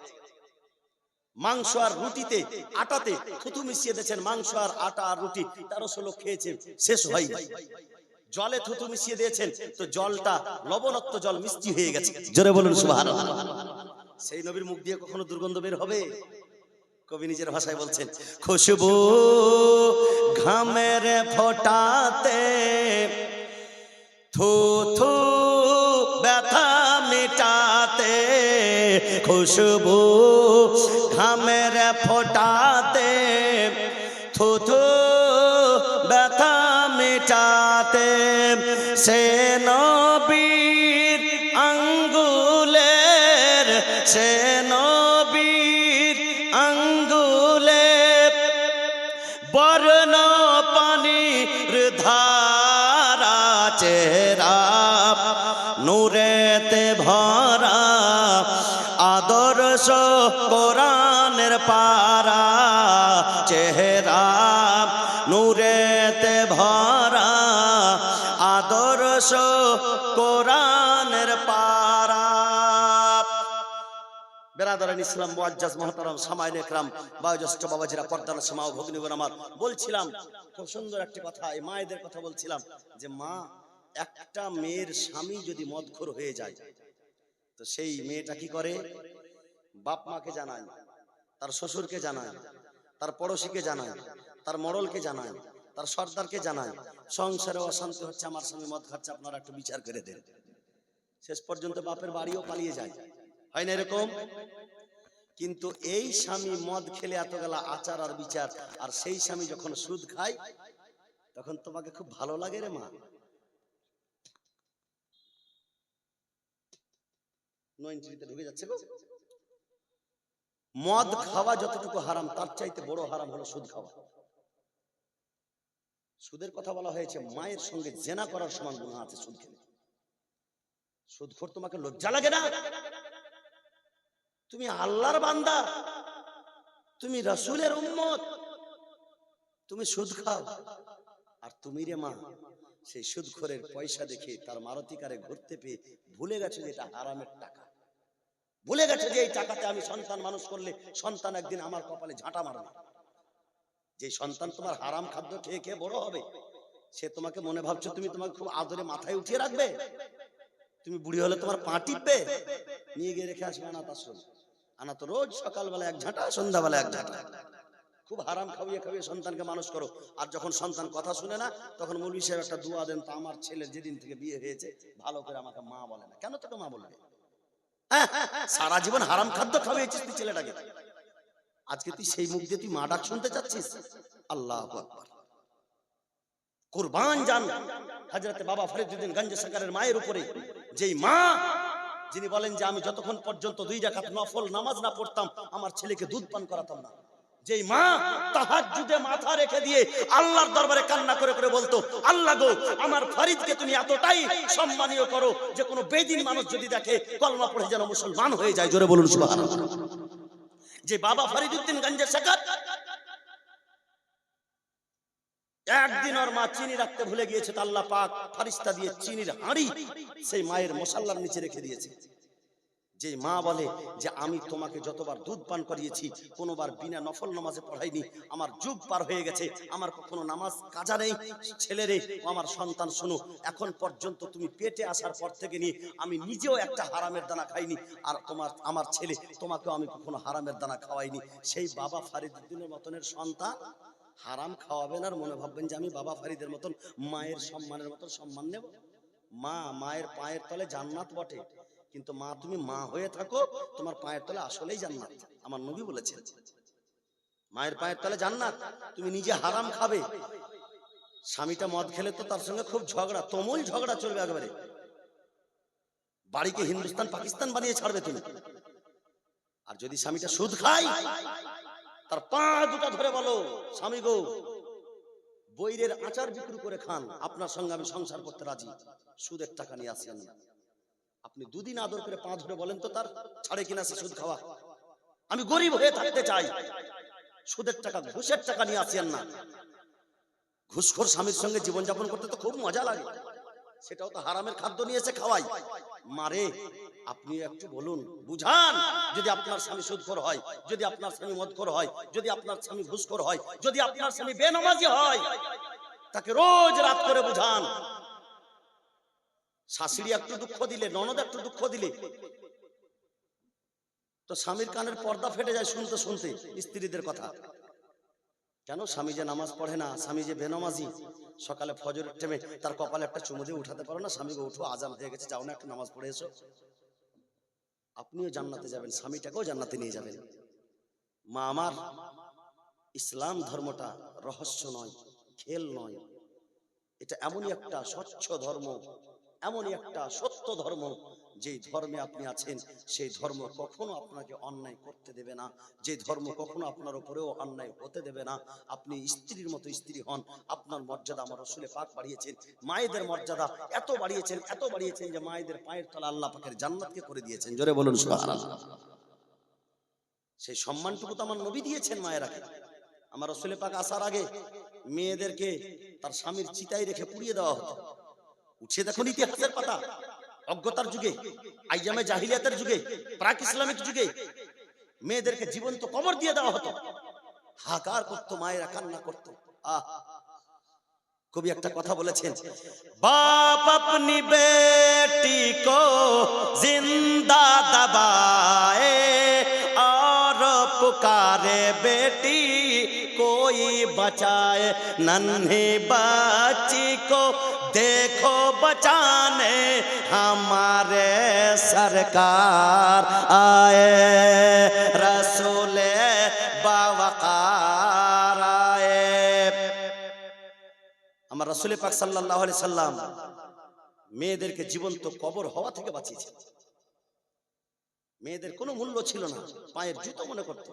মাংস আর রুটিতে আটাতে থুথু মিশিয়ে দিয়েছেন, মাংস আর আটা আর রুটি 1300 লোক খেয়েছে, শেষ হয়। জলে থুতু মিশিয়ে দিয়েছেন, তো জলটা লবণাক্ত জল মিষ্টি হয়ে গেছে। জোরে বলুন সুবহানাল্লাহ। সেই নবীর মুখ দিয়ে কখনো দুর্গন্ধ বের হবে? কবি নিজের ভাষায় বলছেন, খুশবু ঘামের ফোঁটাতে থুথু ব্যথা মিটাতে, খুশবু ঘামের ফোঁটাতে থুথু ব্যথা মিটাতে, সে নবীর আঙ্গুলের, সে নবীর আঙ্গুলে বর্ণ পানির ধারা, চেহারা নূরেতে ভরা, আদর্শ কোরআনের পারা, চেহারা নূরেতে ভরা, আদর্শ কোরআনের পারা। বেরাদারান ইসলাম, মুআজ্জাজ মুহতারাম সামাইন ইকরাম, বয়োজ্যেষ্ঠ বাবাজিরা, পর্দার সীমা ও ভগ্নীগণ আমার, বলছিলাম খুব সুন্দর একটি কথা, এই মায়েদের কথা বলছিলাম যে মা, একটা মেয়ের স্বামী যদি মদখোর হয়ে যায়, তো সেই মেয়েটা কি করে? বাপ মাকে জানায়, তার শ্বশুরকে জানায়, তার পড়োশিকে জানায়, তার মডলকে জানায়, তার সর্দারকে জানায়, সংসারে অশান্তি হচ্ছে, আমার স্বামী মদ খাচ্ছে, আপনারা একটু বিচার করে দেন। শেষ পর্যন্ত বাপের বাড়িও পালিয়ে যায়, হয় না এরকম? কিন্তু এই স্বামী মদ খেলে এত গেলা আচার আর বিচার, আর সেই স্বামী যখন সুদ খায় তখন তোমাকে খুব ভালো লাগে রে মা। ঢুকে যাচ্ছে গো। মদ খাওয়া যতটুকু হারাম, তার চাইতে বড় হারাম হলো সুদ খাওয়া। সুদের কথা বলা হয়েছে, মায়ের সঙ্গে জেনা করার সমান গুনাহ আছে সুদ খেলে। সুদখোর, তোমাকে লজ্জা লাগে না? তুমি আল্লাহর বান্দা, তুমি রাসূলের উম্মত, তুমি সুদ খাও। আর তুমি রে মা, সেই সুদখোরের পয়সা দেখে তার মারুতি কারে ঘুরতে পেয়ে ভুলে গেছো যে এটা হারামের টাকা, ভুলে গেছো যে এই টাকাতে আমি সন্তান মানুষ করলে সন্তান একদিন আমার কপালে ঝাঁটা মারবে। যে সন্তান তোমার হারাম খাদ্য খেয়ে খেয়ে বড় হবে, সে তোমাকে মনে ভাবছো তুমি তোমাকে খুব আদরে মাথায় উঠিয়ে রাখবে? তুমি বুড়ি হলে তোমার পা টিপবে, নিয়ে গিয়ে রেখে আসবে অনাথ আশ্রমে। আনা তো রোজ সকালবেলা এক ঝাঁটা, সন্ধ্যাবেলা এক ঝাঁটা। খুব হারাম খাইয়ে খাইয়ে সন্তানকে মানুষ করো, আর যখন সন্তান কথা শুনে না, তখন মৌলভী সাহেব একটা দোয়া দেন, তো আমার ছেলের যেদিন থেকে বিয়ে হয়েছে ভালো করে আমাকে মা বলে না। কেন তোকে মা বলবে? সারা জীবন হারাম খাদ্য খাওয়িয়েছিস তুই ছেলেটাকে, আজকে তুই সেই মুখ দিয়ে তুই মা ডাক শুনতে চাচ্ছিস? আল্লাহু আকবার। কুরবান জান হযরত বাবা ফরিদউদ্দিন গঞ্জ সরকারের মায়ের উপরে, যেই মা যিনি বলেন যে আমি যতক্ষণ পর্যন্ত 2 রাকাত নফল নামাজ না পড়তাম আমার ছেলেকে দুধ পান করাতাম না। যেই মা তাহাজ্জুদে মাথা রেখে দিয়ে আল্লাহর দরবারে কান্না করে করে বলতো, আল্লাহ গো আমার ফরিদকে তুমি এতটাই সম্মানীয় করো যে কোনো বেদিন মানুষ যদি দেখে কলমা পড়ে যেন মুসলমান হয়ে যায়। জোরে বলুন সুবহানাল্লাহ। যে বাবা ফরিদউদ্দিন গঞ্জ সরকার, একদিন ওর মা চিনি রাখতে ভুলে গিয়েছে, তো আল্লাহ পাক ফেরেশতা দিয়ে চিনির হাঁড়ি সেই মায়ের মুসাল্লার নিচে রেখে দিয়েছে। যে মা বলে যে আমি তোমাকে যতবার দুধ পান করিয়েছি কোনোবার বিনা নফল নামাজে পড়াইনি, আমার যুগ পার হয়ে গেছে, আমার কখনো নামাজ কাজা নেই, ছেলেরে ও আমার সন্তান শোনো, এখন পর্যন্ত তুমি পেটে আসার পর থেকে নিয়ে আমি নিজেও একটা হারামের দানা খাইনি, আর আমার ছেলে তোমাকেও আমি কখনো হারামের দানা খাওয়াইনি। সেই বাবা ফরিদউদ্দিনের মতনের সন্তান হারাম খাওয়াবেন আর মনে ভাববেন যে আমি বাবা ফরিদের মতন মায়ের সম্মানের মতন সম্মান নেব। মায়ের পায়ের তলে জান্নাত বটে, কিন্তু মা তুমি মা হয়ে থাকো, তোমার পায়ের তলে আসলেই জান্নাত। আমার নবী বলেছেন মায়ের পায়ের তলে জান্নাত। তুমি নিজে হারাম খাবে, স্বামীটা মদ খেলে তো তার সঙ্গে খুব ঝগড়া, তুমুল ঝগড়া চলবে একেবারে, বাড়িকে হিন্দুস্তান পাকিস্তান বানিয়ে ছাড়বে তুমি। আর যদি স্বামীটা সুদ খায়, তার পা দুটা ধরে বলো স্বামী গো বৈরের আচার বিক্রি করে খান, আপনার সঙ্গে আমি সংসার করতে রাজি, সুদের টাকা নিয়ে আসেন না। আপনি দুদিন আদর করে পা ধরে বলেন তো তার ছাড়ে কিনা সে সুদ খাওয়া। আমি গরিব হয়ে থাকতে চাই, সুদের টাকা ঘুষের টাকা নিয়ে আসেন না। ঘুষখোর স্বামীর সঙ্গে জীবনযাপন করতে তো খুব মজা লাগে, সেটাও তো হারামের খাদ্য নিয়ে এসে খাওয়াই। মারে আপনি একটু বলুন, বুঝান, যদি আপনার স্বামী সুদখোর হয়, যদি আপনার স্বামী মদখোর হয়, যদি আপনার স্বামী ঘুষখোর হয়, যদি আপনার স্বামী বেনামাজি হয়, তাকে রোজ রাত করে বুঝান। শাশুড়ি একটু দুঃখ দিলে, ননদ একটু দুঃখ দিলে তো স্বামীর কানের পর্দা ফেটে যায় শুনতে শুনতে স্ত্রীদের কথা। কেন? স্বামী যে নামাজ পড়ে না, স্বামী যে বেনামাজি, সকালে ফজরের টাইমে তার কপালে একটা চুমু দিয়ে উঠাতে পারো না, স্বামীকে উঠো আজান হয়ে গেছে, যাও না একটু নামাজ পড়ে এসো। আপনিও জান্নাতে যাবেন, স্বামীটাকেও জান্নাতে নিয়ে যাবেন। মা আমার, ইসলাম ধর্মটা রহস্য নয়, খেল নয়, এটা এমনই একটা স্বচ্ছ ধর্ম, এমনই একটা সত্য ধর্ম, যে ধর্মে আপনি আছেন সেই ধর্ম কখনো আপনাকে অন্যায় করতে দেবে না, যে ধর্ম কখনো আপনার উপরেও অন্যায় হতে দেবে না। আপনি স্ত্রীর মতো স্ত্রী হন, আপনার মর্যাদা আমার রাসূল পাক বাড়িয়েছেন, মায়েদের মর্যাদা এত বাড়িয়েছেন, এত বাড়িয়েছেন যে মায়েদের পায়ের তলা আল্লাহ পাকের জান্নাতকে করে দিয়েছেন। জোরে বলুন সুবহানাল্লাহ। সেই সম্মানটুকু তো আমার নবী দিয়েছেন মায়েরাকে। আমার রাসূল পাক আসার আগে মেয়েদেরকে তার স্বামীর চিতায় রেখে পুড়িয়ে দেওয়া হতো। উঠে দেখুন ইতিহাসের পাতা, অজ্ঞতার যুগে, আইয়ামে জাহিলিয়াতের যুগে, প্রাক ইসলামিক যুগে মেয়েদেরকে জীবন্ত কবর দিয়ে দেওয়া হতো। হাকার করতো, মায়েরা কান্না করতো। কবি একটা কথা বলেছেন, বাপ আপনি বেটি কো জিন্দা দবায়ে और पुकारे बेटी कोई बचाए, नन्ही बच्ची को देखो बचाने हमारे सरकार आए, रसूले बावकार आए। আমার রাসূল পাক সাল্লাল্লাহু আলাইহি সাল্লাম মেয়েদেরকে জীবন্ত কবর হওয়া থেকে বাঁচিয়েছেন। মেয়েদের কোনো মূল্য ছিল না, পায়ের জুতো মনে করত।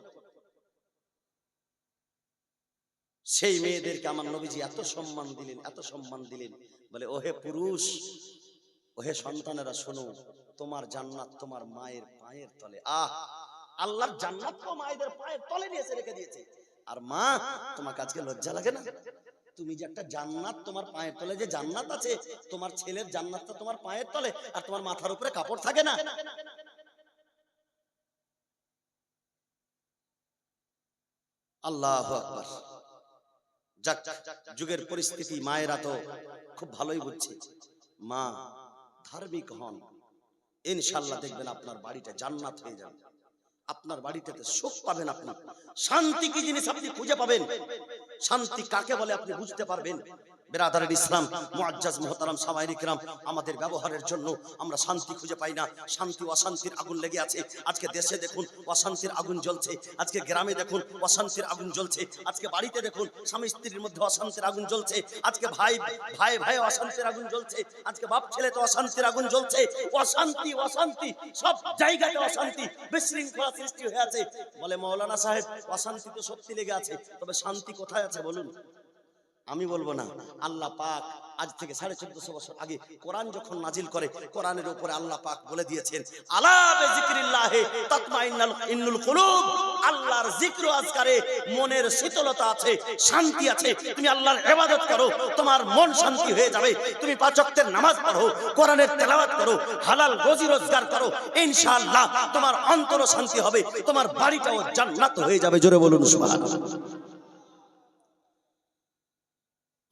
সেই মেয়েদেরকে আমার নবীজি এত সম্মান দিলেন, এত সম্মান দিলেন, বলে ওহে পুরুষ, ওহে সন্তানেরা শোনো, তোমার জান্নাত তোমার মায়ের পায়ের তলে। আল্লাহর জান্নাত তো মায়েদের পায়ের তলে নিয়ে এসে রেখে দিয়েছে। আর মা, তোমাকে আজকে লজ্জা লাগে না? তুমি যে একটা জান্নাত, তোমার পায়ের তলে যে জান্নাত আছে, তোমার ছেলের জান্নাতটা তোমার পায়ের তলে, আর তোমার মাথার উপরে কাপড় থাকে না? আল্লাহু আকবার। যাক, যুগের পরিস্থিতি মায়েরা তো খুব ভালোই বুঝছে। মা ধার্মিক হন, ইনশাআল্লাহ দেখবেন আপনার বাড়িটা জান্নাত হয়ে যাবে। আপনার বাড়িটাতে সুখ পাবেন, আপনি শান্তি কি জিনিস আপনি খুঁজে পাবেন। শান্তি কাকে বলে আপনি বুঝতে পারবেন। বিরাদারের ইসলাম, মুআজ্জাজ মুহতারাম সামাইরি কিরাম, আমাদের ব্যবহারের জন্য আমরা শান্তি খুঁজে পাই না, শান্তি অশান্তির আগুন লেগে আছে। আজকে দেশে দেখুন অশান্তির আগুন জ্বলছে, আজকে গ্রামে দেখুন অশান্তির আগুন জ্বলছে, আজকে বাড়িতে দেখুন স্বামী স্ত্রীর মধ্যে অশান্তির আগুন জ্বলছে, আজকে ভাই ভাই অশান্তির আগুন জ্বলছে, আজকে বাপ ছেলেতে অশান্তির আগুন জ্বলছে। অশান্তি অশান্তি সব জায়গাতে অশান্তি, বিশৃঙ্খলা সৃষ্টি হয়ে আছে। বলে মাওলানা সাহেব অশান্তি তো সত্যি লেগে আছে, তবে শান্তি কোথায় আছে বলুন? আমি বলবো না, আল্লাহ পাক আজ থেকে 1450 বছর আগে কোরআন যখন নাজিল করে, কোরআনের উপরে আল্লাহ পাক বলে দিয়েছেন, আলা বিযিকরিল্লাহি তাতমাইন্নুল কুলুব, আল্লাহর জিক্র আজকারে মনের শীতলতা আছে, শান্তি আছে। তুমি আল্লাহর ইবাদত করো, তোমার মন শান্তি হয়ে যাবে। তুমি 5 ওয়াক্তের নামাজ পড়ো, কোরআনের তেলাওয়াত করো, হালাল রুজি রোজগার করো, ইনশাআল্লাহ তোমার অন্তর শান্তি হবে, তোমার বাড়িটাও জান্নাত হয়ে যাবে। জোরে বলুন সুবহানাল্লাহ।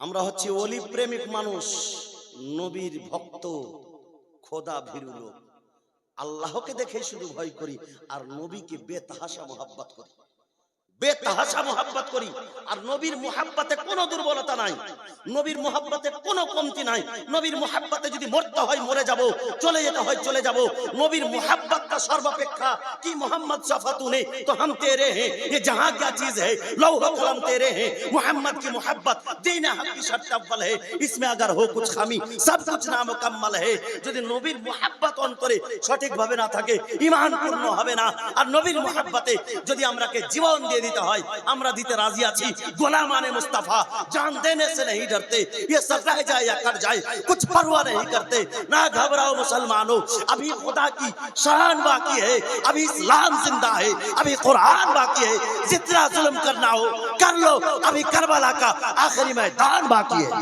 আমরা হচ্ছে ওলি প্রেমিক মানুষ, নবীর ভক্ত, খোদা ভীরু লোক। আল্লাহকে দেখে শুধু ভয় করি, আর নবীকে বেতাহাশা মোহাব্বত করি, বেতাহাশা মোহাব্বত করি। আর নবীর মোহাব্বতে কোনো দুর্বলতা নাই, নবীর মোহাব্বতে কোনো কমতি নাই। নবীর মোহাব্বতে যদি মরতে হয় মরে যাব, চলে যেতে হয় চলে যাব। নবীর মোহাব্বতটা সর্বাপেক্ষা। কি মোহাম্মদ सफा तूने तो हम तेरे हैं, ये जहां क्या चीज है लौह कलम तेरे हैं। मोहम्मद की मोहब्बत दीन हक की शर्त अव्वल है, इसमें अगर हो कुछ खामी सब कुछ नामुकम्मल है। যদি নবীর মোহাব্বত অন্তরে সঠিকভাবে না থাকে, ঈমান পূর্ণ হবে না। আর নবীর মোহাব্বতে যদি আমরাকে জীবন দিয়ে দিতে হয়, আমরা দিতে রাজি আছি। গোলামানে মুস্তাফা जान देने से नहीं डरते, ये सब रह जाए या कर जाए कुछ परवाह नहीं करते। ना घबराओ मुसलमानों, अभी खुदा की शान बाकी है, अभी इस्लाम जिंदा है, अभी कुरान बाकी है। जितना जुल्म करना हो कर लो, अभी करबला का आखिरी मैदान बाकी है,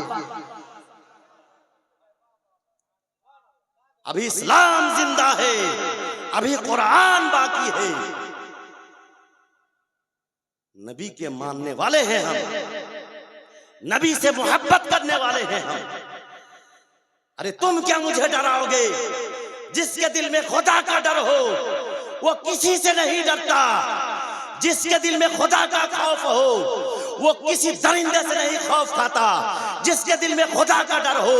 अभी इस्लाम जिंदा है, अभी कुरान बाकी है। नबी के मानने वाले हैं हम, नबी से मोहब्बत करने वाले हैं हम। अरे तुम क्या मुझे डराओगे? जिसके दिल में खुदा का डर हो वो किसी से नहीं डरता। जिसके दिल में खुदा का खौफ हो वो किसी दरिंदे से नहीं खौफ खाता। जिसके दिल में खुदा का डर हो,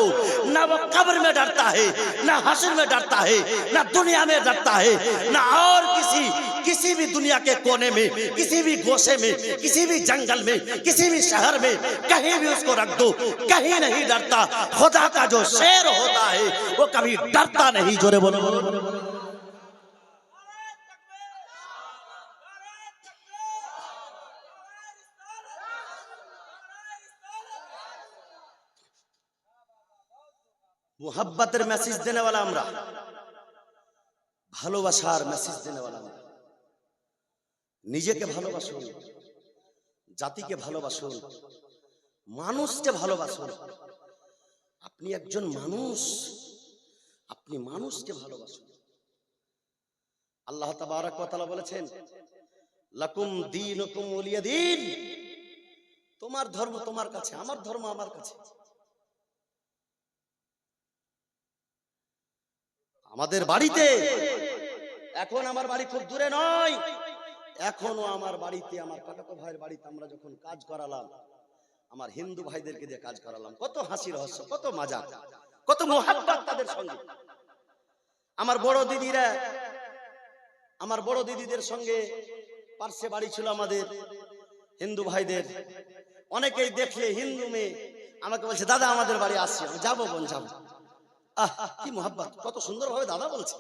ना वो कब्र में डरता है, ना हश्र में डरता है, ना दुनिया में डरता है, ना और किसी भी दुनिया के कोने में, किसी भी गोशे में, किसी भी जंगल में, किसी भी शहर में, कहीं भी उसको रख दो, कहीं नहीं डरता। खुदा का जो शेर होता है वो कभी डरता नहीं। जोरे बोलो। মোহাব্বতের মেসেজ দেনে वाला আমরা, ভালোবাসার মেসেজ দেনে वाला আমরা। নিজেকে ভালোবাসুন, জাতিকে ভালোবাসুন, মানুষকে ভালোবাসুন। আপনি একজন মানুষ, আপনি মানুষকে ভালোবাসুন। আল্লাহ তাবারক ওয়া তাআলা বলেছেন, লাকুম দীনুকুম ওয়ালিয়া দীন। তোমার ধর্ম তোমার কাছে, আমার ধর্ম আমার কাছে। আমাদের বাড়িতে, এখন আমার বাড়ি খুব দূরে নয়, এখনো আমার বাড়িতে, আমার কাকাতো ভাইয়ের বাড়িতে আমরা যখন কাজ করালাম, আমার হিন্দু ভাইদেরকে দিয়ে কাজ করালাম, কত হাসি রহস্য, কত মজা, কত মোহাব্বত তাদের সঙ্গে। আমার বড় দিদিরা, আমার বড় দিদিদের সঙ্গে পার্শ্বে বাড়ি ছিল আমাদের হিন্দু ভাইদের। অনেকেই দেখলে হিন্দু মেয়ে আমাকে বলছে, দাদা আমাদের বাড়ি আসছে। আমি যাবো বোন, যাবো। আহ কি মোহাব্বত, কত সুন্দর ভাবে দাদা বলছে।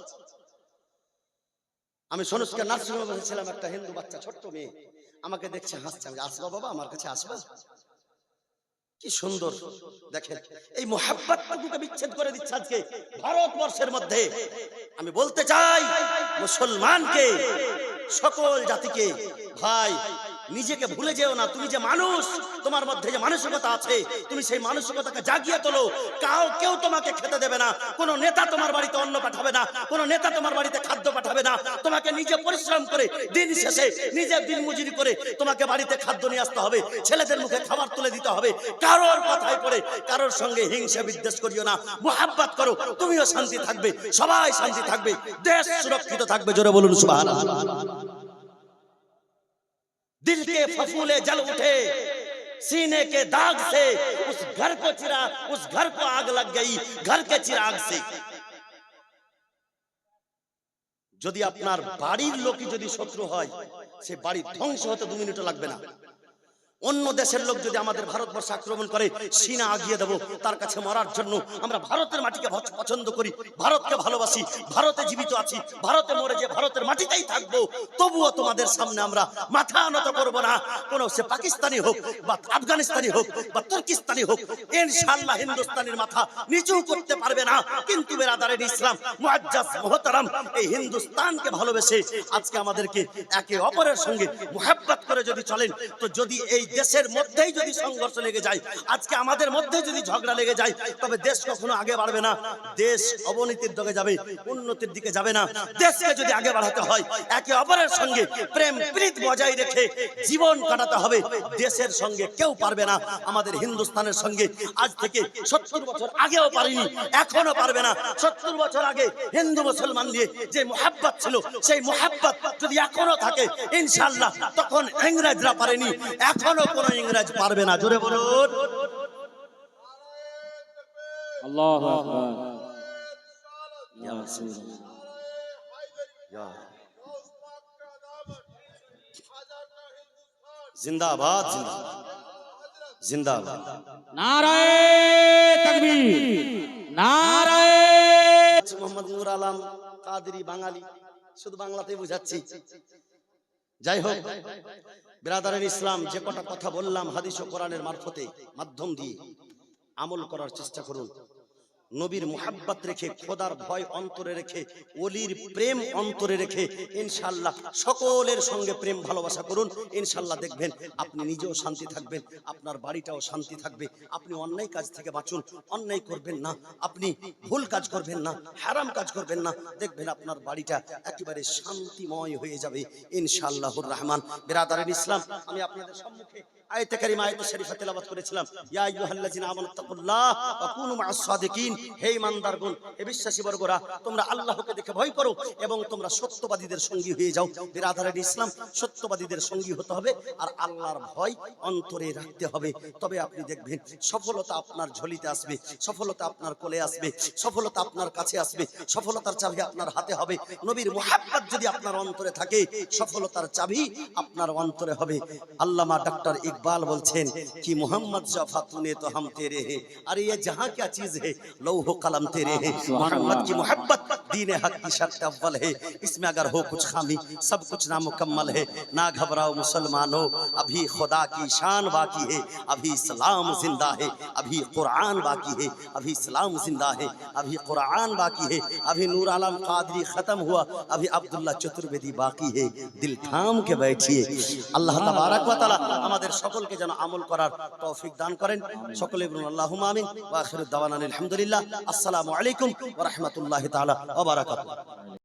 আমি সোনুষ্কা নার্সিংহোমে বসেছিলাম, একটা হিন্দু বাচ্চা ছোট্ট মেয়ে আমাকে দেখছে, হাসছে। আমি আসবা বাবা, আমার কাছে আসবা। কি সুন্দর দেখেন, এই মোহাব্বতটুকুকে বিচ্ছেদ করে দিচ্ছে আজকে ভারতবর্ষের মধ্যে। আমি বলতে চাই মুসলমানকে, সকল জাতিকে, ভাই নিজেকে ভুলে যেও না। তুমি যে মানুষ, তোমার মধ্যে যে মানসিকতা আছে, তুমি সেই মানসিকতাকে জাগিয়ে তোলো। কেউ তোমাকে খেতে দেবে না, কোন নেতা তোমার বাড়িতে অন্ন পাঠাবে না, কোন নেতা তোমার বাড়িতে খাদ্য পাঠাবে না। তোমাকে নিজে পরিশ্রম করে দিন শেষে নিজে দিন মজুরি করে তোমাকে বাড়িতে খাদ্য নিয়ে আসতে হবে, ছেলেদের মুখে খাবার তুলে দিতে হবে। কারোর কথায় পড়ে কারোর সঙ্গে হিংসা বিদ্বেষ করিও না, মুহাব্বত করো, তুমিও শান্তি থাকবে, সবাই শান্তি থাকবে, দেশ সুরক্ষিত থাকবে। জোরে বলুন সুবহানাল্লাহ। दिल के फफूले जल उठे, सीने के दाग से उस घर को आग लग गई, घर के चिराग से। যদি আপনার বাড়ির লোকই যদি শত্রু হয়, সে বাড়ি ধ্বংস হতে 2 মিনিটও লাগবে না। অন্য দেশের লোক যদি আমাদের ভারতবর্ষে আক্রমণ করে সিনা আগিয়ে দেব তার কাছে মরার জন্য। আমরা ভারতের মাটিকে পছন্দ করি, ভারতকে ভালোবাসি, ভারতে জীবিত আছি, ভারতে মরে যে ভারতের মাটিতেই থাকবো। তবুও তোমাদের সামনে আমরা মাথা নত করব না। কোন সে পাকিস্তানি হোক বা আফগানিস্তানি হোক বা তুর্কিস্তানি হোক, ইনশাআল্লাহ হিন্দুস্তানির মাথা নিচু করতে পারবে না। কিন্তু বেরাদারের ইসলাম মুআজ্জাজ মুহতারাম, এই হিন্দুস্তানকে ভালোবেসে আজকে আমাদেরকে একে অপরের সঙ্গে মুহাব্বত করে যদি চলেন, তো যদি এই দেশের মধ্যেই যদি সংঘর্ষ লেগে যায়, আজকে আমাদের মধ্যে যদি ঝগড়া লেগে যায়, তবে দেশ কখনো আগে বাড়বে না। দেশ অবনতির দিকে যাবে, উন্নতির দিকে যাবে না। দেশকে যদি আগে বাড়াতে হয়, একে অপরের সঙ্গে প্রেম প্রীতি বজায় রেখে জীবন কাটাতে হবে। দেশের সঙ্গে কেউ পারবে না আমাদের হিন্দুস্তানের সঙ্গে। আজ থেকে 70 বছর আগেও পারেনি, এখনো পারবে না। 70 বছর আগে হিন্দু মুসলমান নিয়ে যে মুহাব্বত ছিল, সেই মুহাব্বত যদি এখনো থাকে ইনশাআল্লাহ, তখন ইংরেজরা পারেনি, এখনো কোন ইংরেজ পারবে না। জোরে বলুন আল্লাহু আকবার। ইয়া রাসূলুল্লাহ, ইয়া জিন্দাবাদ, জিন্দাবাদ, জিন্দাবাদ। নারায়ে তাকবীর, নারায়ে। মোহাম্মদ নূর আলম কাদরি বাঙালি, শুধু বাংলাতেই বুঝাচ্ছি। যাই হোক, বিরাদারের ইসলাম, যে কটা কথা বললাম হাদিস ও কোরআনের মারফতে মাধ্যম দিয়ে আমল করার চেষ্টা করুন। নবীর মুহাব্বত রেখে, খোদার ভয় অন্তরে রেখে, ওলির প্রেম অন্তরে রেখে ইনশাআল্লাহ সকলের সঙ্গে প্রেম ভালোবাসা করুন। ইনশাআল্লাহ দেখবেন আপনি নিজেও শান্তি থাকবেন, আপনার বাড়িটাও শান্তি থাকবে। আপনি অন্যায় কাজ থেকে বাঁচুন, অন্যায় করবেন না, আপনি ভুল কাজ করবেন না, হারাম কাজ করবেন না। দেখবেন আপনার বাড়িটা একেবারে শান্তিময় হয়ে যাবে ইনশাআল্লাহুর রহমান। বিরাদারের ইসলাম, আমি আপনাদের সম্মুখে আয়াতে কারিমা, আয়াতে শরীফা তেলাওয়াত করেছিলাম। ইয়া আইয়ুহাল্লাযিনা আমানু তাকুল্লাহ ওয়া কুনু মা'আস সাদিকিন। হে ঈমানদারগণ, হে বিশ্বাসী বর্গরা, তোমরা আল্লাহকে দেখে ভয় করো এবং তোমরা সত্যবাদীদের সঙ্গী হয়ে যাও। বিরাদারের ইসলাম, সত্যবাদীদের সঙ্গী হতে হবে আর আল্লাহর ভয় অন্তরে রাখতে হবে। তবে আপনি দেখবেন সফলতা আপনার ঝুলিতে আসবে, সফলতা আপনার কোলে আসবে, সফলতা আপনার কাছে আসবে, সফলতার চাবি আপনার হাতে হবে। নবীর মুহাব্বত যদি আপনার অন্তরে থাকে, সফলতার চাবি আপনার অন্তরে হবে। আল্লামা ডক্টর इकबाल बोलছেন कि मोहम्मद शफा तूने तो हम तेरे हैं, अरे ये जहां क्या चीज है, लौह कलम तेरे हैं। मोहम्मद की मोहब्बत दीन हक की शर्त अव्वल है, इसमें अगर हो कुछ खामी सब कुछ नामुकम्मल है। ना घबराओ मुसलमानों, अभी खुदा की शान बाकी है, अभी इस्लाम जिंदा है, अभी कुरान बाकी है, अभी इस्लाम जिंदा है, अभी कुरान बाकी है, अभी नूर आलम कादरी खत्म हुआ, अभी अब्दुल्लाह चतुर्वेदी बाकी है। दिल थाम के बैठिए। अल्लाह तबारक व तआला আমাদের সকলকে যেন আমল করার তৌফিক দান করেন। সকলে বলুন আল্লাহুম্মা আমিন। ওয়া আখিরু দাওয়ানা আলহামদুলিল্লাহ। আসসালামু আলাইকুম ওয়া রাহমাতুল্লাহি তাআলা ওয়া বারাকাতুহু।